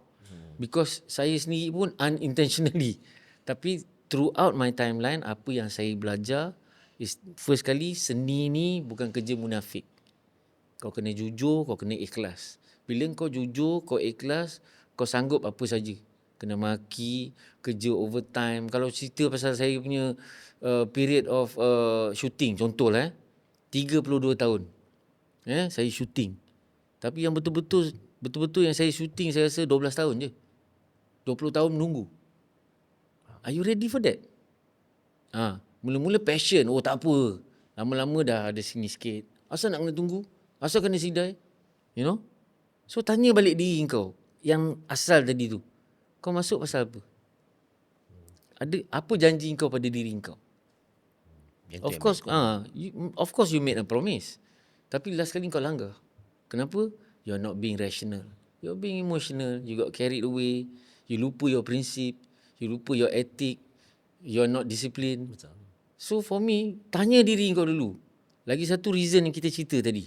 Because saya sendiri pun unintentionally. Tapi throughout my timeline, apa yang saya belajar is, first kali, seni ni bukan kerja munafik. Kau kena jujur, kau kena ikhlas. Bila kau jujur, kau ikhlas, kau sanggup apa saja. Kena maki, kerja overtime. Kalau cerita pasal saya punya period of shooting, contoh lah 32 tahun. Saya shooting. Tapi yang betul-betul yang saya shooting, saya rasa 12 tahun je. 20 tahun menunggu. Are you ready for that? Mula-mula passion, tak apa. Lama-lama dah ada sini sikit. Asal nak kena tunggu? Asal kena sidai? You know? So tanya balik diri kau yang asal tadi tu. Kau masuk pasal apa? Ada apa janji kau pada diri kau? Of course you made a promise. Tapi last kali kau langgar. Kenapa? You're not being rational. You're being emotional. You got carried away. You lupa your prinsip. You lupa your ethic. You're not disciplined. Betul. So for me, tanya diri kau dulu. Lagi satu reason yang kita cerita tadi.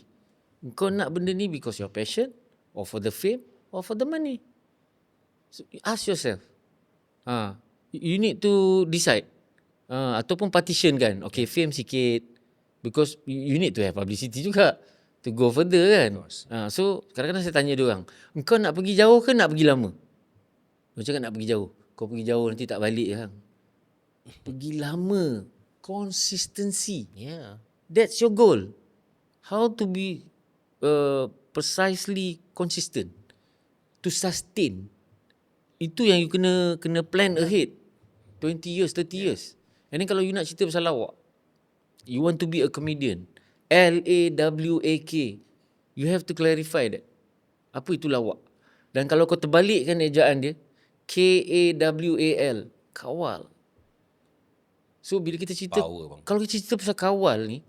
Kau nak benda ni because your passion, or for the fame, or for the money. So ask yourself. You need to decide. Ataupun partition kan. Okay, fame sikit. Because you need to have publicity juga. To go further kan. So kadang-kadang saya tanya dia orang, kau nak pergi jauh ke nak pergi lama? Dia cakap nak pergi jauh. Kau pergi jauh nanti tak balik kan. Pergi lama. Consistency. Yeah. That's your goal. How to be precisely consistent. To sustain. Itu yang you kena plan ahead. 20 years, 30 years. And then kalau you nak cerita pasal lawak, you want to be a comedian, LAWAK, you have to clarify that. Apa itu lawak? Dan kalau kau terbalikkan ejaan dia, KAWAL, kawal. So bila kita cerita, kalau kita cerita pasal kawal ni,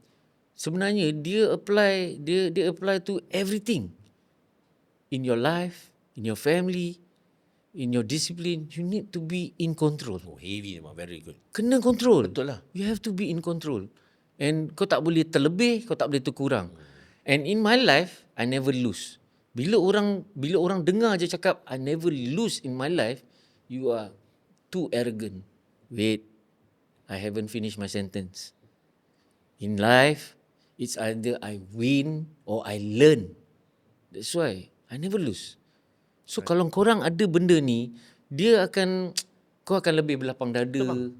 sebenarnya dia apply to everything. In your life, in your family, in your discipline, you need to be in control. Heavy memang, very good. Kena control. Betul lah. You have to be in control. And kau tak boleh terlebih, kau tak boleh terkurang. And in my life, I never lose. Bila orang dengar je cakap I never lose in my life, you are too arrogant. Wait, I haven't finished my sentence. In life, it's either I win or I learn. That's why I never lose. So kalau korang ada benda ni, kau akan lebih berlapang dada.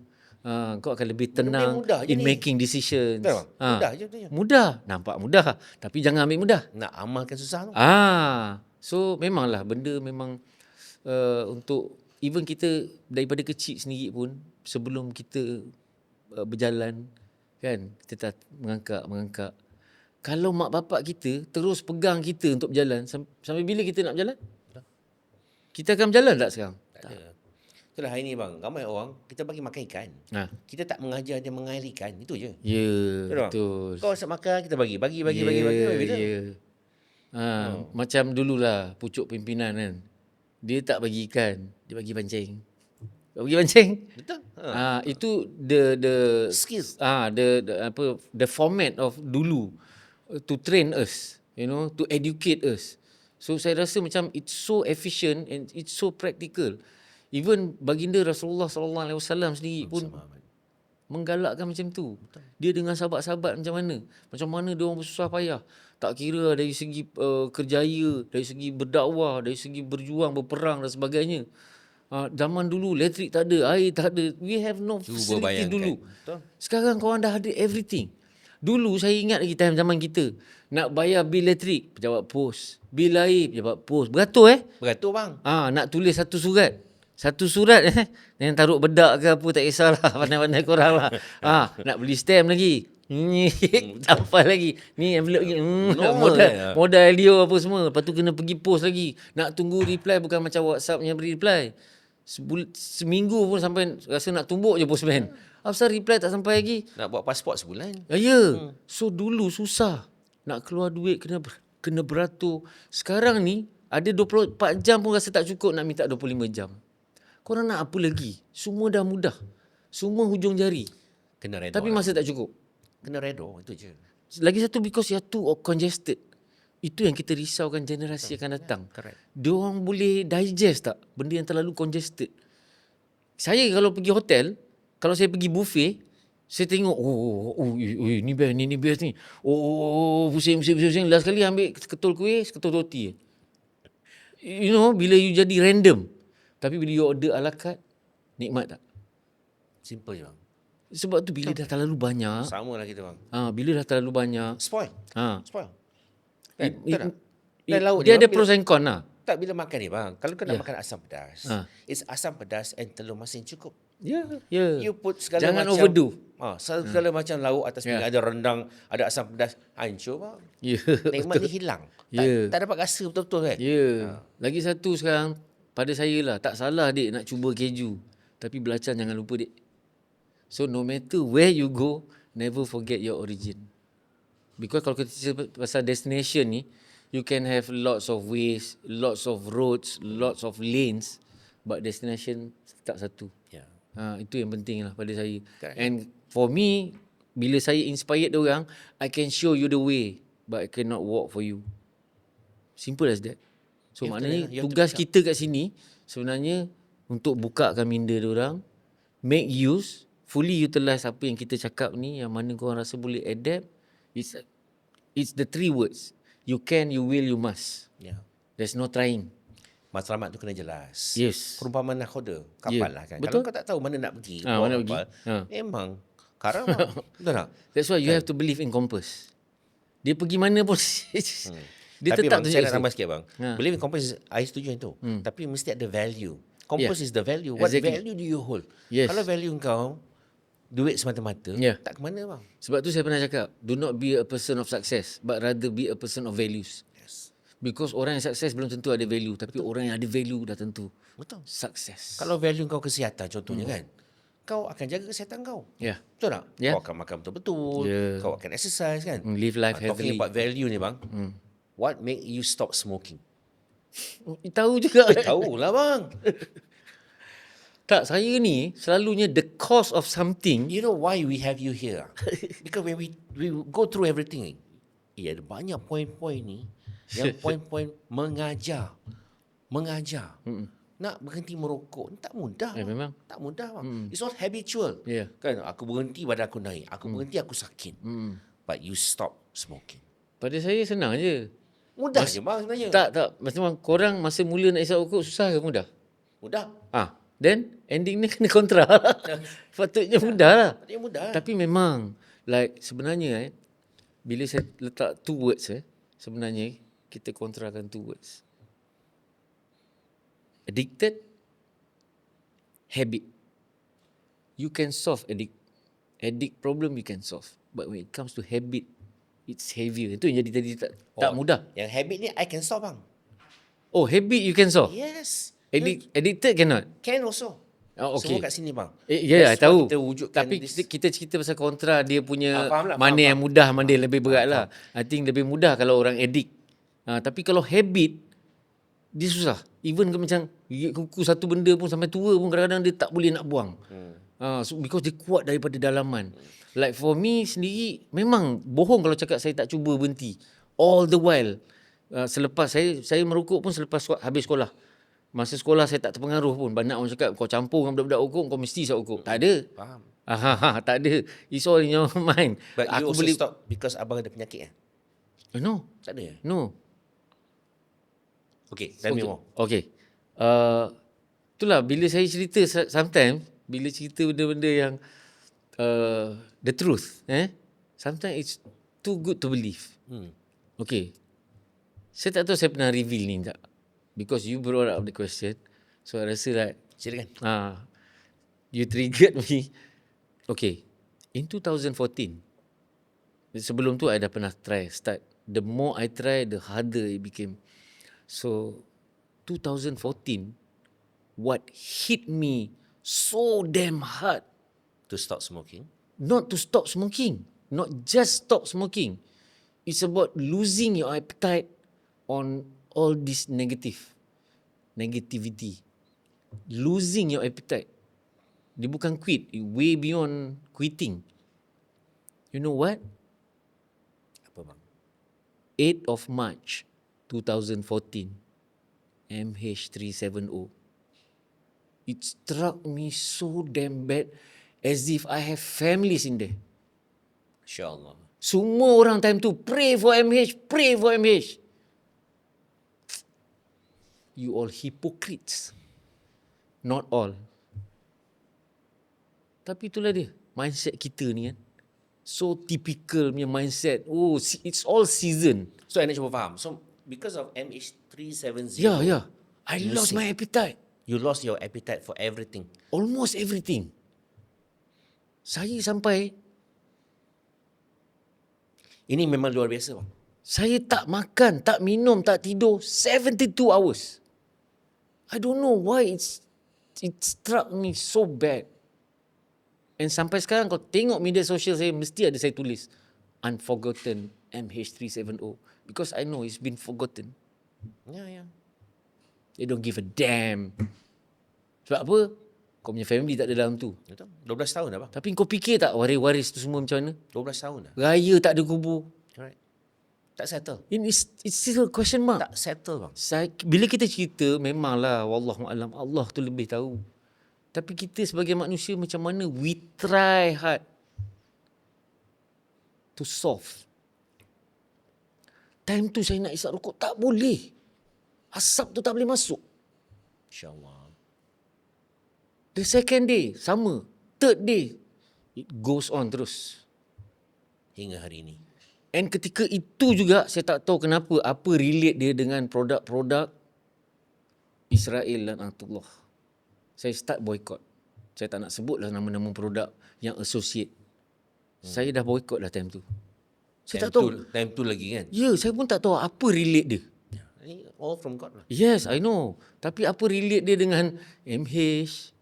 Kau akan lebih tenang in making decisions. Mudah je tu. Mudah, nampak mudah, tapi jangan ambil mudah. Nak amalkan susah tu. So memanglah benda memang untuk even kita daripada kecil sendiri pun, sebelum kita berjalan kan, kita tak mengangkat. Kalau mak bapak kita terus pegang kita untuk berjalan, sampai bila kita nak berjalan? Kita akan berjalan tak sekarang? Tak ada. Itulah hari ni bang, ramai orang kita bagi makan ikan. Ha. Kita tak mengajar dia mengair ikan, itu je. Ya, Betul tak? betul. Kau rasa makan, kita bagi. Ya. Macam dululah pucuk pimpinan kan. Dia tak bagi ikan, dia bagi pancing. Kau bagi pancing? Betul. Itu the Skills. the format of dulu to train us, to educate us. So saya rasa macam it's so efficient and it's so practical. Even baginda Rasulullah sallallahu alaihi wasallam sendiri pun menggalakkan macam tu. Dia dengan sahabat-sahabat macam mana dia orang bersusah payah. Tak kira dari segi kerjaya, dari segi berdakwah, dari segi berjuang, berperang dan sebagainya. Zaman dulu elektrik tak ada, air tak ada. We have no facility bayangkan. dulu. Betul. Sekarang korang dah ada everything. Dulu saya ingat lagi time zaman kita, nak bayar bil elektrik, pejabat pos. Bil air, pejabat pos. Beratur Beratur bang. nak tulis satu surat. Satu surat yang taruh bedak ke apa tak kisahlah, pandai-pandai korang lah. Nak beli stamp lagi. Sampai lagi. Ni envelope lagi. Modal Leo apa semua. Lepas tu kena pergi post lagi. Nak tunggu reply, bukan macam WhatsApp yang beri reply. Seminggu pun sampai rasa nak tumbuk je postman. Apasal reply tak sampai lagi? Nak buat pasport sebulan. Ya. So dulu susah. Nak keluar duit kena beratur. Sekarang ni ada 24 jam pun rasa tak cukup, nak minta 25 jam. Korang nak apa lagi? Semua dah mudah. Semua hujung jari. Kena redor. Tapi masa tak cukup. Kena redor, itu je. Lagi satu, because you are too congested. Itu yang kita risaukan generasi akan datang. Correct. Diorang boleh digest tak benda yang terlalu congested. Saya kalau pergi hotel, kalau saya pergi buffet, saya tengok, ni best ni best ni. Pusing. Last kali ambil seketul kuih, seketul roti. Bila you jadi random. Tapi bila you order a la carte, nikmat tak? Simple je bang. Sebab tu bila dah terlalu banyak, Sama lah kita bang. bila dah terlalu banyak, Spoil. Spoil. it, Betul tak? it, Dan lauk dia ni, ada pros and cons lah. Tak, bila makan ni bang, kalau kau nak Ya. makan asam pedas, it's asam pedas and telur masin cukup. Ya. You put segala Jangan macam, overdo. segala macam lauk atas piring, ada rendang, ada asam pedas, hancur bang. Ya. Nikmat dia hilang. Ya. Tak dapat rasa betul-betul kan? Ya. Lagi satu sekarang, pada saya lah, tak salah dik nak cuba keju. Tapi belacan jangan lupa dik. So no matter where you go, never forget your origin. Because kalau kita cerita pasal destination ni, you can have lots of ways, lots of roads, lots of lanes, but destination tetap satu. Ya. Itu yang penting lah pada saya. Correct. And for me, bila saya inspired orang, I can show you the way, but I cannot walk for you. Simple as that. So maknanya tugas kita kat sini sebenarnya untuk bukakan minda diorang, make use, fully utilize apa yang kita cakap ni, yang mana korang rasa boleh adapt. It's the 3 words. You can, you will, you must. Ya. There's no trying. Matlamat tu kena jelas. Yes. Perumpamaan nakhoda, kapal lah kan. Betul. Kalau kau tak tahu mana nak pergi, Mana kapal, pergi. memang karang bang. Betul tak? That's why you have to believe in compass. Dia pergi mana pun dia Tapi tetap bang, saya nak tunjuk tambah sikit bang. Ha. Believe in compass, I setuju yang tu. Tapi mesti ada value. Compass is the value. What Exactly. value do you hold? Yes. Kalau value kau duit semata-mata, Yeah. tak ke mana bang? Sebab tu saya pernah cakap, do not be a person of success, but rather be a person of values. Yes. Because orang yang sukses belum tentu ada value, tapi orang yang ada value dah tentu Betul. sukses. Kalau value kau kesihatan contohnya kan, kau akan jaga kesihatan kau. Ya. Betul tak? Yeah. Kau akan makan betul-betul. Yeah. Kau akan exercise kan. Live life Talking healthily. about value ni bang. What make you stop smoking? Tahu juga. Tahulah bang. Tak, saya ni selalunya the cause of something. You know why we have you here? Because when we go through everything, ada banyak poin-poin ni yang poin-poin mengajar. Nak berhenti merokok ni tak mudah. bang. Memang. Tak mudah bang. It's all habitual. Yeah. Kan aku berhenti badan aku naik, aku berhenti aku sakit. But you stop smoking. Pada saya senang je. Mudah je bang sebenarnya. Tak. Macam korang masa mula nak isap rokok susah ke mudah? Mudah. Then ending ni kena kontra. Patutnya mudah lah. Patutnya mudah. Tapi memang like sebenarnya bila saya letak 2 words sebenarnya kita kontrakan 2 words. Addicted habit. You can solve addict problem you can solve. But when it comes to habit, it's heavier. Itu yang jadi tadi tak mudah. Yang habit ni I can solve bang. Oh, habit you can solve. Yes. Addicted cannot. Can also. Oh, okay. Semua kat sini bang. Ya, That's tahu. why kita wujudkan Tapi this. kita cerita pasal kontra, dia punya faham lah, mana faham, yang mudah, mana yang lebih berat lah. I think lebih mudah kalau orang addict. Tapi kalau habit, dia susah. Even ke macam gigit kuku satu benda pun sampai tua pun kadang-kadang dia tak boleh nak buang. So because dia kuat daripada dalaman. Like for me sendiri, memang bohong kalau cakap saya tak cuba berhenti. All the while. Selepas saya merokok pun selepas habis sekolah. Masa sekolah saya tak terpengaruh pun. Banyak orang cakap kau campur dengan budak-budak rokok, kau mesti isap rokok. Tak ada. Faham. Tak ada. It's all in your mind. But you also stop because abang ada penyakit No. Tak ada. No. Okay, tell me more. Okay. Itulah bila saya cerita sometimes, bila cerita benda-benda yang the truth, sometimes it's too good to believe. Okay. Saya tak tahu saya pernah reveal ni tak. Because you brought up the question. So I rasa like Silakan. you triggered me. Okay. In 2014, sebelum tu I dah pernah start. The more I try, the harder it became. So 2014, what hit me so damn hard, To stop smoking. not to stop smoking, not just stop smoking. It's about losing your appetite on all this negativity. Losing your appetite. Dia bukan quit, way beyond quitting. You know what? Apa bang? 8 of March 2014, MH370. It struck me so damn bad as if I have families in there. InsyaAllah. Semua orang time tu pray for MH, pray for MH. You all hypocrites. Not all. Tapi itulah dia. Mindset kita ni kan. So typical punya mindset. Oh, it's all season. So I nak cuba faham. So because of MH370, Yeah. I You lost see. my appetite. you lost your appetite for everything. Almost everything. Saya sampai, Ini memang luar biasa bang. saya tak makan, tak minum, tak tidur 72 hours. I don't know why it struck me so bad. And sampai sekarang kau tengok media sosial saya, mesti ada saya tulis Unforgotten MH370. Because I know it's been forgotten. Ya. They don't give a damn. Sebab apa? Kau punya family tak ada dalam tu. Betul. 12 tahun dah bang. Tapi kau fikir tak waris-waris tu semua macam mana? 12 tahun dah. Raya tak ada kubur. Alright. Tak settle. It's still a question mark. Tak settle bang. Bila kita cerita, memanglah wallahualam, Allah tu lebih tahu. Tapi kita sebagai manusia macam mana we try hard to solve. Time tu saya nak isap rokok, tak boleh. Asap tu tak boleh masuk. InsyaAllah. The second day, sama. Third day, it goes on terus. Hingga hari ini. And ketika itu juga, saya tak tahu kenapa, apa relate dia dengan produk-produk Israel dan Atullah. Saya start boycott. Saya tak nak sebutlah nama-nama produk yang associate. Saya dah boycott lah time tu. Saya tak tahu. Time tu lagi kan. Ya, saya pun tak tahu apa relate dia. Ini all from God lah. Yes, I know. Tapi apa relate dia dengan MH,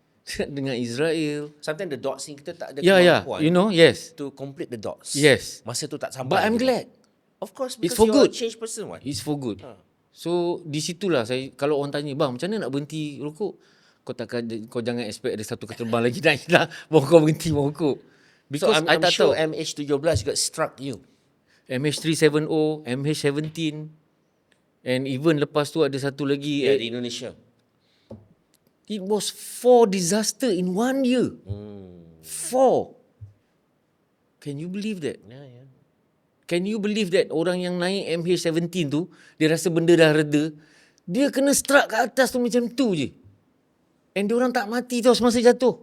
dengan Israel. Sometimes the dots ni kita tak ada Yeah. kemampuan You know, yes. to complete the dots. Yes. Masa tu tak sampai. But I'm lagi. glad. Of course, It's because for you're good. a changed person. What? It's for good. So, di situlah saya, kalau orang tanya, bang, macam mana nak berhenti rokok? Kau jangan expect ada satu keterbang lagi nak hilang, baru kau berhenti merokok. So Because I'm I tak sure tahu. MH17 juga struck you. MH370, MH17, and even lepas tu ada satu lagi. Di Indonesia. It was 4 disaster in 1 year. 4. Can you believe that? Ya. Can you believe that orang yang naik MH17 tu, dia rasa benda dah reda, dia kena struck kat atas tu macam tu je. And diorang tak mati tau semasa jatuh.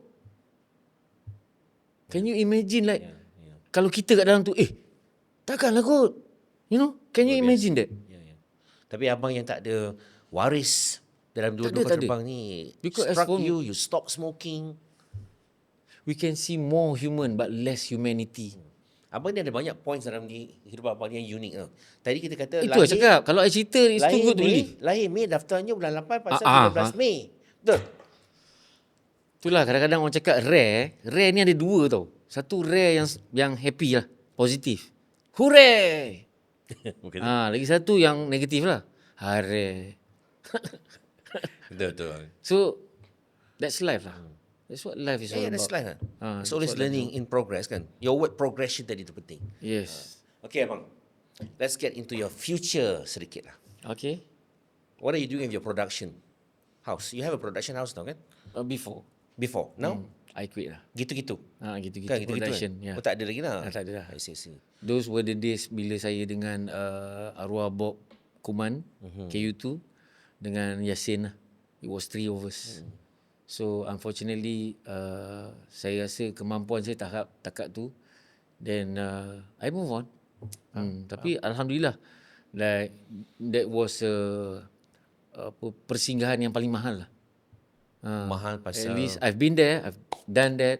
Can you imagine like, kalau kita kat dalam tu, takkanlah kot. You know, can you imagine that? Ya. Tapi abang yang tak ada waris Dalam Tak dua-dua ada, kau tak ada. terbang ni, Because as struck for you stop smoking. We can see more human but less humanity. Abang ni ada banyak points dalam hidup abang ni yang unik tau. Tadi kita kata Itu saya cakap. Kalau I cerita, it's too lahir good to believe. Lahir Mei, daftarnya bulan 8 pasal Ah, ah, 13 Mei. Betul? Itulah kadang-kadang orang cakap rare. Rare ni ada dua tau. Satu rare yang happy lah. Positif. Hooray! Mungkin Lagi satu yang negatif lah. Rare. betul. So, that's life lah. That's what life is all Yeah, about. that's life kan. It's That's always what life learning in progress kan. Your word progression tadi tu penting. Yes. Okay abang, let's get into your future sedikit lah. Okay. What are you doing with your production house? You have a production house now kan? Before. Now? I quit lah. Gitu-gitu. Gitu-gitu. Kan gitu-gitu Production. kan? Yeah. Oh tak ada lagi lah? Tak ada dah. I see. Those were the days bila saya dengan arwah Bob Kuman, KU2, dengan Yasin lah. It was 3 of us. So unfortunately, saya rasa kemampuan saya takat tu. Then I move on. Tapi Alhamdulillah, like that was persinggahan yang paling mahal lah. Mahal pasal? At least I've been there, I've done that.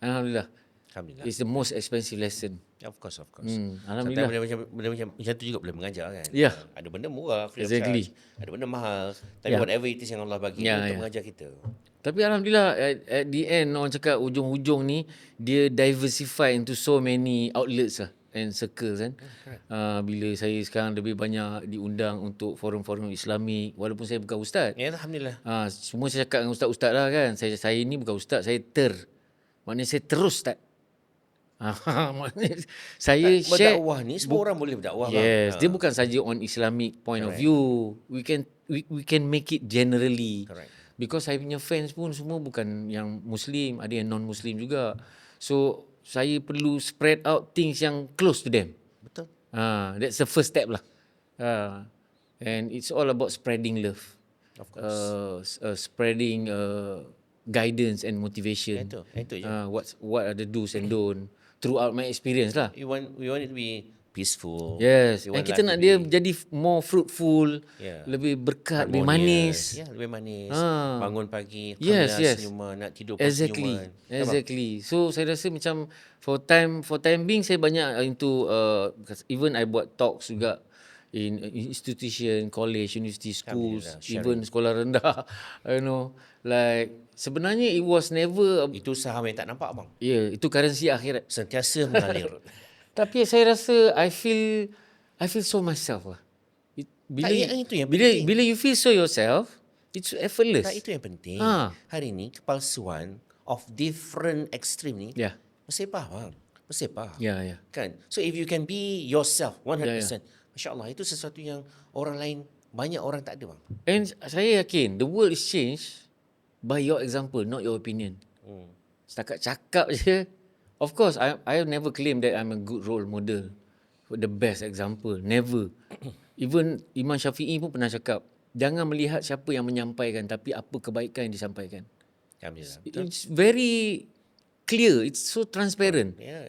Alhamdulillah. Alhamdulillah. It's the most expensive lesson. Of course. Alhamdulillah. Sometimes benda macam tu juga boleh mengajar kan. Yeah. Ada benda murah, free of Exactly. charge. Ada benda mahal. Tapi Yeah. whatever it is yang Allah bagi Yeah, untuk yeah. mengajar kita. Tapi Alhamdulillah at the end orang cakap ujung-ujung ni dia diversify into so many outlets lah and circles kan. Bila saya sekarang lebih banyak diundang untuk forum-forum Islamik walaupun saya bukan ustaz. Ya, Alhamdulillah. Semua saya cakap dengan ustaz-ustaz lah kan. Saya ni bukan ustaz, saya maknanya saya terus start. Maknanya saya share Berdakwah ni semua orang boleh berdakwah bang. Yes, dia bukan saja on Islamic point of view. We can make it generally. Correct. Because saya punya fans pun semua bukan yang Muslim, ada yang non-Muslim juga. So saya perlu spread out things yang close to them. Betul. That's the first step lah. And it's all about spreading love. Of course. Spreading guidance and motivation. Itu je. What are the do's and don't throughout my experience lah. We want it to be peaceful. Yes. We And want kita life nak to dia be jadi more fruitful, Yeah. lebih berkat, lebih harmonious. manis. Ya, lebih manis. Ah. Bangun pagi, Yes, alhamdulillah, yes. senyuman, nak tidur pun Exactly. senyuman. Ya, bang? Exactly. So saya rasa macam for time being saya banyak into even I buat talks juga in institution, college, university, schools, Alhamdulillah, sharing. even sekolah rendah. Like sebenarnya it was never Itu saham yang tak nampak bang. itu currency akhirat. Sentiasa mengalir. Tapi saya rasa I feel so myself lah. Bila, itu yang penting. bila you feel so yourself, it's effortless. Tak, itu yang penting. Ha. Hari ni kepalsuan of different extreme ni Yeah. bersepah bang. Bersepah. Yeah. Kan? So if you can be yourself 100%, Yeah. Masya Allah, itu sesuatu yang orang lain, banyak orang tak ada bang. And saya yakin the world is changed by your example, not your opinion. Setakat cakap je. Of course, I have never claimed that I'm a good role model, the best example. Never. Even Imam Syafi'i pun pernah cakap, jangan melihat siapa yang menyampaikan, tapi apa kebaikan yang disampaikan. Alhamdulillah. It's very clear. It's so transparent. Ya.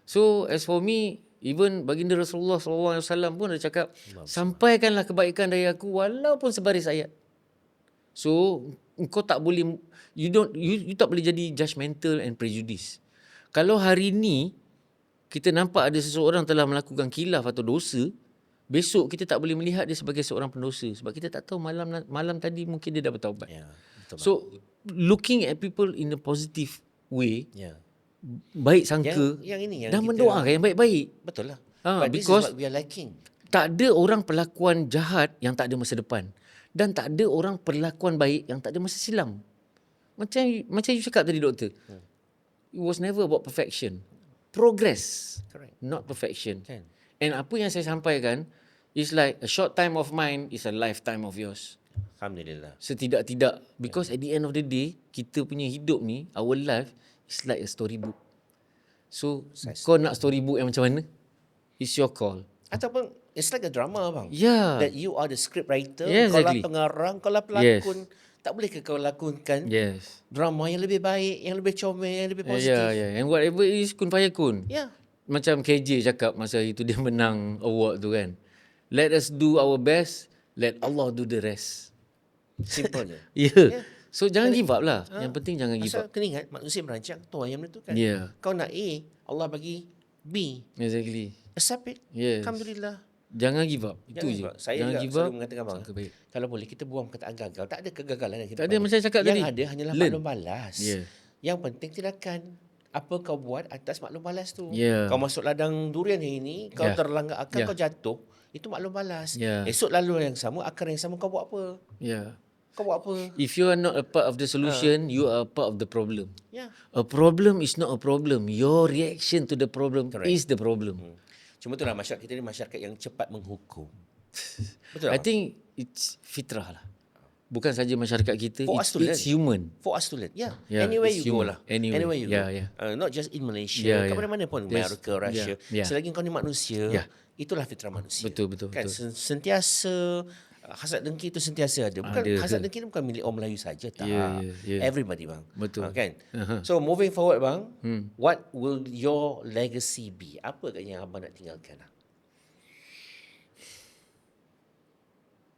So as for me, even baginda Rasulullah SAW pun ada cakap, sampaikanlah kebaikan dari aku walaupun sebaris ayat. So kau tak boleh, you tak boleh jadi judgmental and prejudice. Kalau hari ni kita nampak ada seseorang telah melakukan khilaf atau dosa, besok kita tak boleh melihat dia sebagai seorang pendosa sebab kita tak tahu malam tadi mungkin dia dah bertaubat. Ya, betul. So looking at people in a positive way, Ya. baik sangka Yang ini yang dan kita- mendoakan yang baik-baik. Betul lah. Ah, But this is because- what we are lacking. Tak ada orang perlakuan jahat yang tak ada masa depan. Dan tak ada orang perlakuan baik yang tak ada masa silam. Macam you cakap tadi doktor. It was never about perfection. Progress. Correct. Not perfection. Kan? And apa yang saya sampaikan is like a short time of mine is a lifetime of yours. Alhamdulillah. Setidak-tidak. Because at the end of the day, kita punya hidup ni, our life is like a storybook. So, kau nak storybook yang macam mana? It's your call. Ataupun it's like a drama bang. Yeah. That you are the script writer, Yeah, kau lah exactly. pengarang, kau lah pelakon. Tak boleh ke kau lakonkan Yes. drama yang lebih baik, yang lebih comel, yang lebih positif? Yeah. And whatever it is, kun fayakun. Ya. Macam KJ cakap masa itu dia menang award tu kan. Let us do our best, let Allah do the rest. Simpelnya. Yeah. So jangan give up lah. Yang penting jangan give Pasal up. kena ingat manusia merancang, Tuhan yang menentukan. Yeah. Kau nak A, Allah bagi B. Exactly. Accept it. Yes. Alhamdulillah. Jangan give up. Itu Jangan je. give up. Saya Jangan juga give selalu up. mengatakan bang, Sangka baik. kalau boleh kita buang perkataan gagal. Tak ada kegagalan dalam Tak ada macam saya cakap yang tadi. Yang ada hanyalah Learn. maklum balas. Yeah. Yang penting tindakan. Apa kau buat atas maklum balas tu. Yeah. Kau masuk ladang durian hari ini, kau Yeah. terlanggar akar, Yeah. kau jatuh. Itu maklum balas. Yeah. Esok lalu yang sama, akar yang sama, kau buat apa? Yeah. Kau buat apa? If you are not a part of the solution, you are a part of the problem. Ya. A problem is not a problem. Your reaction to the problem Correct. is the problem. Cuma itulah masyarakat kita ni masyarakat yang cepat menghukum. Betul I tak? think it's fitrah lah. Bukan saja masyarakat kita, For us to it's human. For us to learn. Yeah. Yeah, Anywhere it's you go human. lah. Anywhere. you Yeah, go. yeah. Not just in Malaysia. Yeah, Ke yeah. mana-mana pun. There's- Amerika, Russia. yeah. Selagi kau ni manusia, Yeah. itulah fitrah manusia. Betul, betul, Kan betul. sentiasa hasad dengki itu sentiasa ada. Bukan Ada. hasad dengki ni bukan milik orang Melayu saja. Tak. Yeah, yeah. Everybody bang. Betul. Kan? Uh-huh. So moving forward bang, what will your legacy be? Apa yang abang nak tinggalkan?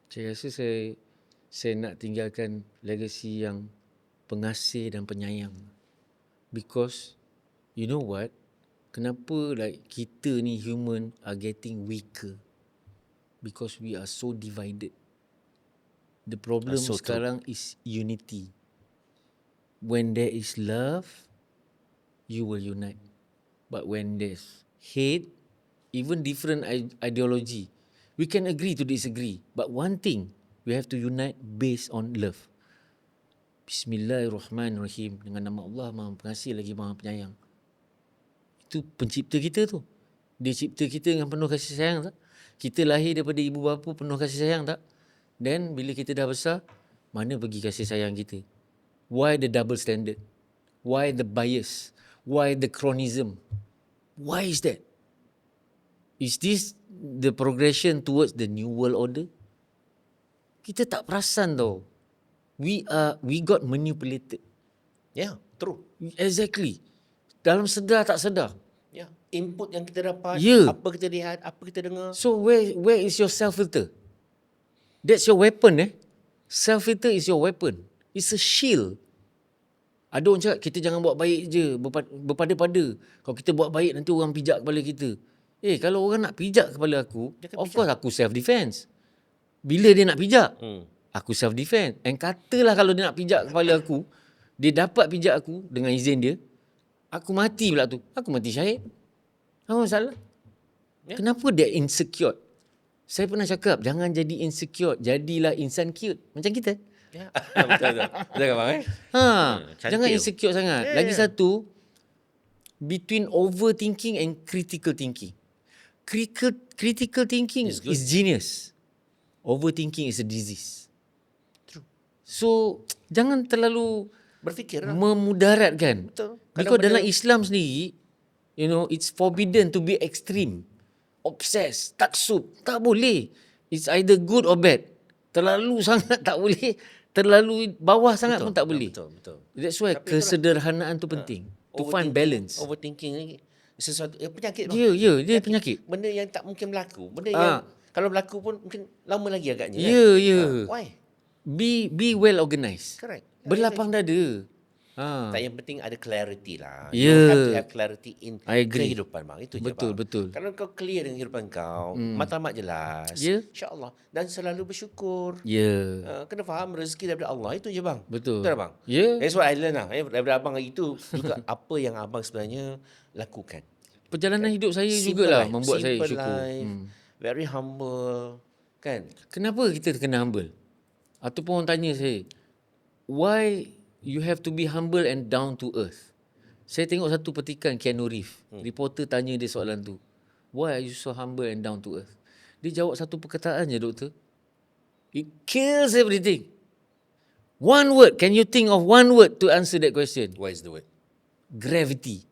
Saya rasa saya nak tinggalkan legacy yang pengasih dan penyayang. Because you know what? Kenapa like kita ni human are getting weaker? Because we are so divided. The problem So true. sekarang is unity. When there is love, you will unite. But when there's hate, even different ideology, we can agree to disagree. But one thing, we have to unite based on love. Bismillahirrahmanirrahim. Dengan nama Allah Maha Pengasih lagi Maha Penyayang. Itu pencipta kita tu. Dia cipta kita dengan penuh kasih sayang tak? Kita lahir daripada ibu bapa penuh kasih sayang tak? Then bila kita dah besar, mana pergi kasih sayang kita? Why the double standard? Why the bias? Why the chronism? Why is that? Is this the progression towards the new world order? Kita tak perasan tau. We got manipulated. Yeah, true. Exactly. Dalam sedar tak sedar. Yeah. Input yang kita dapat, Yeah. apa kita lihat, apa kita dengar. So where is your self-filter? That's your weapon Self-filter is your weapon. It's a shield. Ada orang cakap kita jangan buat baik je, berpada-pada. Kalau kita buat baik nanti orang pijak kepala kita. Kalau orang nak pijak kepala aku, of course aku self-defense. Bila dia nak pijak, aku self-defense. And katalah kalau dia nak pijak kepala aku, dia dapat pijak aku dengan izin dia, aku mati pula tu. Aku mati syahid. Apa masalah? Ya. Kenapa dia insecure? Saya pernah cakap, jangan jadi insecure. Jadilah insan cute. Macam kita. Ya. Betul. Betul kan bang? Cantik. Jangan insecure sangat. Ya, Lagi ya. satu, between overthinking and critical thinking. Critical thinking It's good. is genius. Overthinking is a disease. True. So, jangan terlalu Berfikir lah. memudaratkan. Betul. Because Kadang-kadang- dalam Islam sendiri, it's forbidden to be extreme. Obsessed, taksub. Tak boleh. It's either good or bad. Terlalu sangat tak boleh. Terlalu bawah sangat pun tak boleh. Betul. That's why Tapi itulah, kesederhanaan tu penting. To find balance. Overthinking ni sesuatu penyakit bang. Dia penyakit. Benda yang tak mungkin berlaku. Benda Ah. yang kalau berlaku pun mungkin lama lagi agaknya. Ya. Why? Be well organised. Correct. Berlapang dada. Tak, yang penting ada clarity lah. Ya. You have to have clarity in I agree. kehidupan bang. Itu je Betul, bang. betul. Kalau kau clear dengan kehidupan kau, matlamat jelas. Ya. InsyaAllah. Dan selalu bersyukur. Ya. Kena faham rezeki daripada Allah. Itu je bang. Betul. Betul tak, bang? Ya. That's what I learn lah. Daripada abang itu juga apa yang abang sebenarnya lakukan. Perjalanan hidup saya Simple jugalah life. membuat saya Simple syukur. life, very humble. Kan? Kenapa kita kena humble? Ataupun orang tanya saya, why you have to be humble and down to earth? Saya tengok satu petikan Keanu Reeves. Reporter tanya dia soalan tu. Why are you so humble and down to earth? Dia jawab satu perkataan je, doktor. It kills everything. One word. Can you think of one word to answer that question? What is the word? Gravity.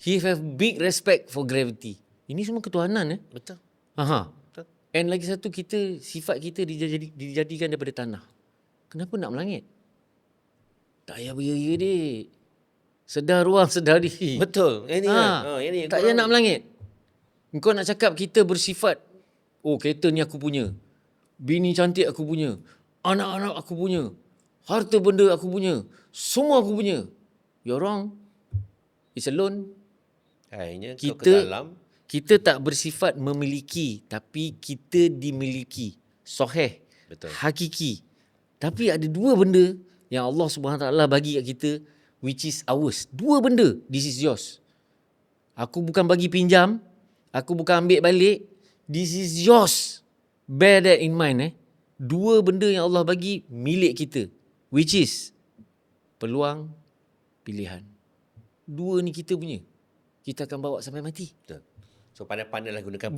He have big respect for gravity. Ini semua ketuhanan Betul. Aha. Betul. And lagi satu, sifat kita dijadikan daripada tanah. Kenapa nak melangit? Tak payah beria-ria dik. Sedar ruang, sedar diri. Betul. Ini kan. Ini Tak payah nak melangit. Kau nak cakap kita bersifat, kereta ni aku punya. Bini cantik aku punya. anak-anak aku punya, harta benda aku punya, semua aku punya. You're wrong. It's a loan. Akhirnya kau ke dalam. Kita tak bersifat memiliki, tapi kita dimiliki. Sahih. Betul. Hakiki. Tapi ada dua benda yang Allah SWT bagi kat kita, which is ours. Dua benda. This is yours. Aku bukan bagi pinjam. Aku bukan ambil balik. This is yours. Bear that in mind. Dua benda yang Allah bagi milik kita. Which is peluang, pilihan. Dua ni kita punya. Kita akan bawa sampai mati. Betul. So pandai-pandailah gunakan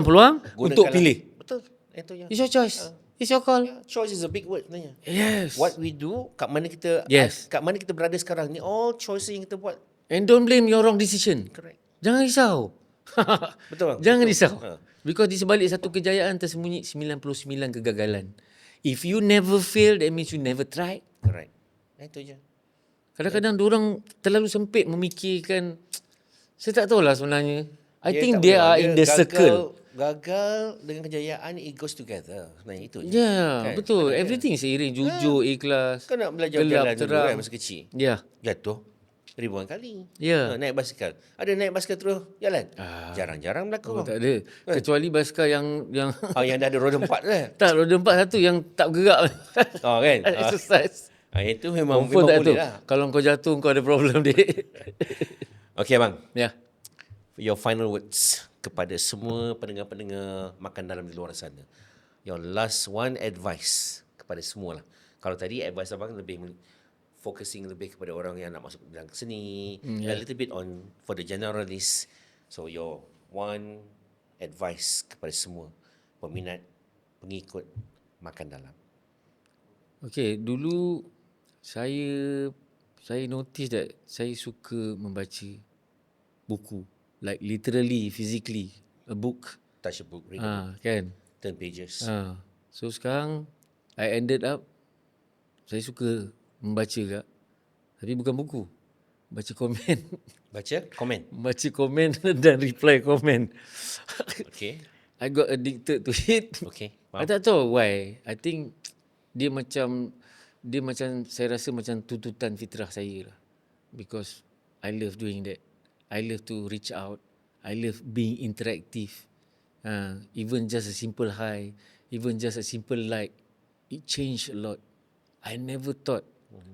Peluang untuk pilih. Betul. Itu je. It's your choice. It's your call. Choice is a big word sebenarnya. Yes. What we do, kat mana kita Yes. kat mana kita berada sekarang ni, all choices yang kita buat. And don't blame your wrong decision. Correct. Jangan risau. Betul bang. Jangan Betul. risau. Because di sebalik satu kejayaan tersembunyi 99 kegagalan. If you never fail, that means you never try. Correct. Itu je. Kadang-kadang diorang terlalu sempit memikirkan, saya tak tahulah sebenarnya. I Dia think tak they boleh. are Dia in the circle. Gagal dengan kejayaan, it goes together. Sebenarnya itu je. Ya, Kan? betul. Everything seiring. Jujur, ikhlas. Kau nak belajar gelap, jalan dulu terang. kan masa kecil. Ya. Jatuh ribuan kali. Ya. Naik basikal. Ada naik basikal terus jalan. Jarang-jarang berlaku. Oh, tak ada. Kecuali basikal yang Yang dah ada roda empat lah. tak, roda empat satu yang tak bergerak. Oh kan. Exercise. Itu memang Confirm tak boleh tu. lah. Kalau kau jatuh, kau ada problem, dek. Okay bang. Ya. Your final words kepada semua pendengar-pendengar Makan Dalam di luar sana. Your last one advice kepada semua lah. Kalau tadi advice abang lebih focusing lebih kepada orang yang nak masuk dalam seni, a little bit on for the generalist. So your one advice kepada semua peminat, pengikut Makan Dalam. Okay, dulu saya notice that saya suka membaca buku. Like literally, physically, a book. Touch a book, read a book, Kan? 10 pages. So sekarang, I ended up, saya suka membaca kak. Tapi bukan buku. Baca komen. Baca, komen. Baca komen dan reply komen. Okay. I got addicted to it. Okay. I tak tahu why. I think dia macam saya rasa macam tuntutan fitrah saya lah. Because I love doing that. I love to reach out. I love being interactive. Even just a simple hi, even just a simple like, it changed a lot. I never thought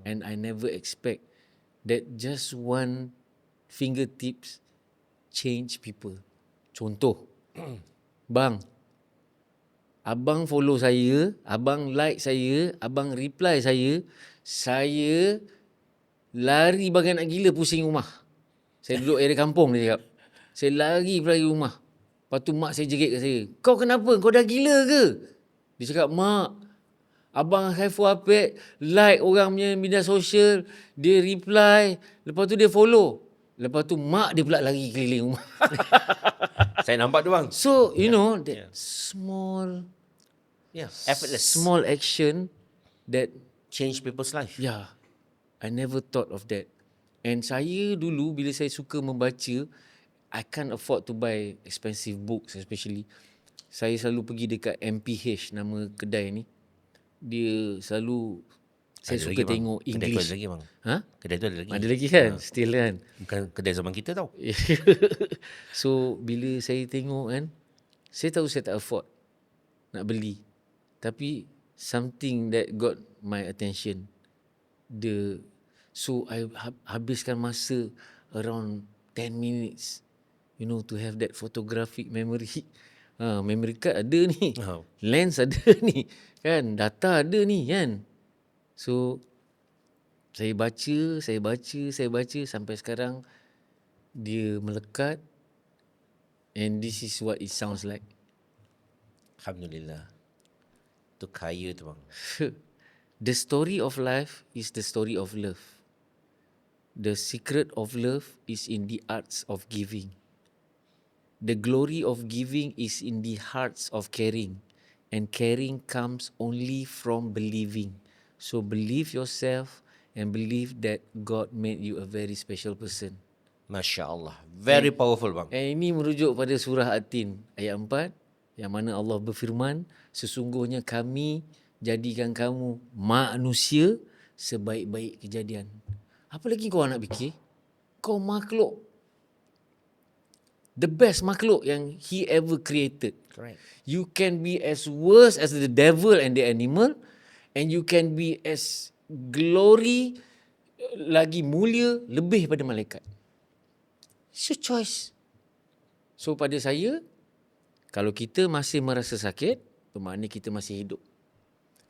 and I never expect that just one fingertips change people. Contoh, bang, abang follow saya, abang like saya, abang reply saya lari bagai nak gila pusing rumah. Saya duduk area kampung, dia cakap. Saya lari pergi rumah. Lepas tu mak saya jerit kat saya. Kau kenapa? Kau dah gila ke? Dia cakap, mak, abang Haiful Apek like orang punya media sosial, dia reply, lepas tu dia follow. Lepas tu mak dia pula lari keliling rumah. Saya nampak tu bang. So, you know, that small Effortless. small action that, Change people's life. yeah, I never thought of that. And saya dulu bila saya suka membaca, I can't afford to buy expensive books especially. Saya selalu pergi dekat MPH, nama kedai ni. Dia selalu, saya Ada suka lagi, bang. tengok Kedai tu English. ada lagi bang. Ha? Kedai tu ada lagi. Ada lagi kan? Still kan? Bukan kedai zaman kita tau. So bila saya tengok kan, saya tahu saya tak afford nak beli. Tapi something that got my attention. So I habiskan masa around 10 minutes, you know, to have that photographic memory. Memory card ada ni. Lens ada ni. Kan? Data ada ni kan. So saya baca sampai sekarang dia melekat, and this is what it sounds like. Alhamdulillah. Tu kaya tu bang. The story of life is the story of love. The secret of love is in the arts of giving. The glory of giving is in the hearts of caring. And caring comes only from believing. So believe yourself and believe that God made you a very special person. Masya Allah. Very powerful bang. Ini merujuk pada surah At-Tin ayat 4, yang mana Allah berfirman, sesungguhnya kami jadikan kamu manusia sebaik-baik kejadian. Apa lagi kau nak fikir? Kau makhluk, the best makhluk yang he ever created. Correct. You can be as worse as the devil and the animal, and you can be as glory, lagi mulia, lebih pada malaikat. It's your choice. So pada saya, kalau kita masih merasa sakit, bermakna kita masih hidup.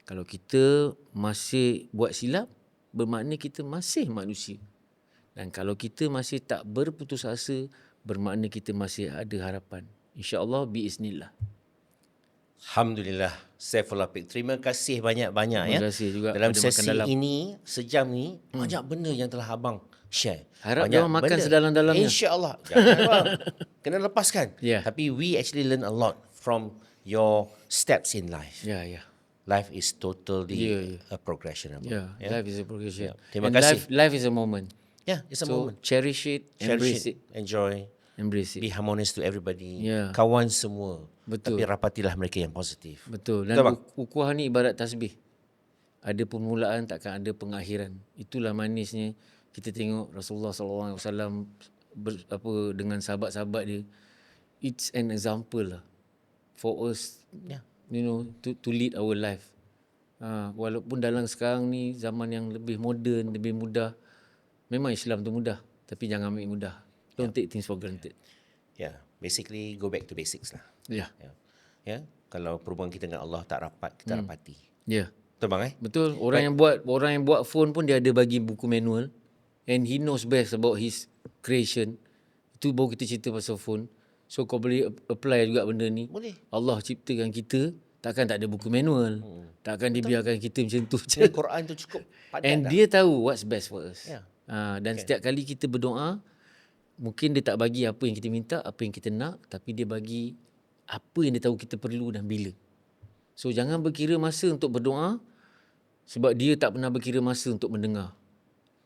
Kalau kita masih buat silap, bermakna kita masih manusia. Dan kalau kita masih tak berputus asa, bermakna kita masih ada harapan. InsyaAllah, biiznillah. Alhamdulillah. Saiful Apik, terima kasih banyak-banyak Terima ya. kasih juga Dalam pada sesi makan dalam. ini, sejam ni, banyak benda yang telah abang share. Harap banyak dia orang makan sedalam-dalamnya. InsyaAllah. Jangan bang. Kena lepaskan. Yeah. Tapi we actually learn a lot from your steps in life. Ya, ya. Life is totally Yeah. a progression. Abang. Ya, life is a progression. Terima And kasih. Life is a moment. Yeah, it's a So moment. cherish it, embrace Cherish it. it. Enjoy. Embrace Be it. harmonious to everybody. Yeah. Kawan semua. Betul. Tapi rapatilah mereka yang positif. Betul. Dan Betul, bang? ukuah ni ibarat tasbih. Ada permulaan, takkan ada pengakhiran. Itulah manisnya kita tengok Rasulullah SAW dengan sahabat-sahabat dia. It's an example lah for us, Yeah. you know, to lead our life. Walaupun dalam sekarang ni zaman yang lebih moden, lebih mudah. Memang Islam tu mudah, tapi jangan ambil mudah. Don't take things for granted. Yeah. Basically, go back to basics lah. Ya. Ya. Ya. Kalau perhubungan kita dengan Allah tak rapat, kita rapati. Ya. Betul bang Betul. Orang yang buat phone pun dia ada bagi buku manual, and he knows best about his creation. Itu baru kita cerita pasal phone. So kau boleh apply juga benda ni. Boleh. Allah ciptakan kita, takkan tak ada buku manual. Takkan dibiarkan kita macam tu je. Dan Quran tu cukup padat And dah. dia tahu what's best for us. Ya. Dan setiap kali kita berdoa, mungkin dia tak bagi apa yang kita minta, apa yang kita nak, tapi dia bagi apa yang dia tahu kita perlu dan bila. So jangan berkira masa untuk berdoa, sebab dia tak pernah berkira masa untuk mendengar.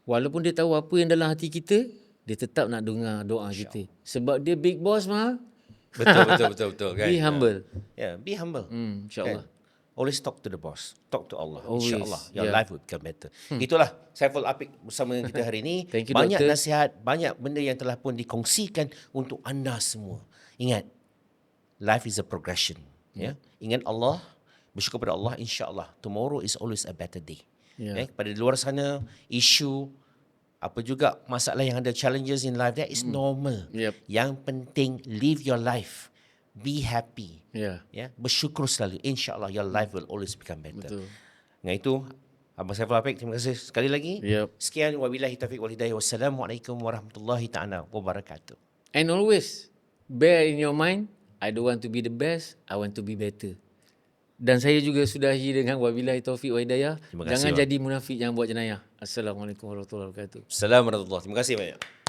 Walaupun dia tahu apa yang dalam hati kita, dia tetap nak dengar doa kita. Sebab dia big boss mah. Betul kan. Be humble. Yeah, be humble. InsyaAllah. Kan? Always talk to the boss. Talk to Allah. Always, InsyaAllah. Your yeah. life will become better. Itulah Saiful Apik bersama kita hari ini. Thank you, banyak doktor. nasihat, banyak benda yang telah pun dikongsikan untuk anda semua. Ingat, life is a progression. Ya. Ingat Allah, bersyukur pada Allah, insyaAllah. Tomorrow is always a better day. Yeah. Pada luar sana, isu, apa juga masalah yang ada, challenges in life, that is normal. Yep. Yang penting, live your life. Be happy. Ya. Ya, bersyukur selalu. InsyaAllah your life will always become better. Betul. Dengan itu, Abang Saiful Apik, terima kasih sekali lagi. Yep. Sekian, wabillahi taufiq wal hidayah. Wassalamualaikum warahmatullahi ta'ala wabarakatuh. And always bear in your mind, I don't want to be the best, I want to be better. Dan saya juga sudahi dengan wabillahi taufiq wa hidayah. Terima kasih, Jangan Bang. jadi munafik yang buat jenayah. Assalamualaikum warahmatullahi wabarakatuh. Assalamualaikum warahmatullahi wabarakatuh. Terima kasih banyak.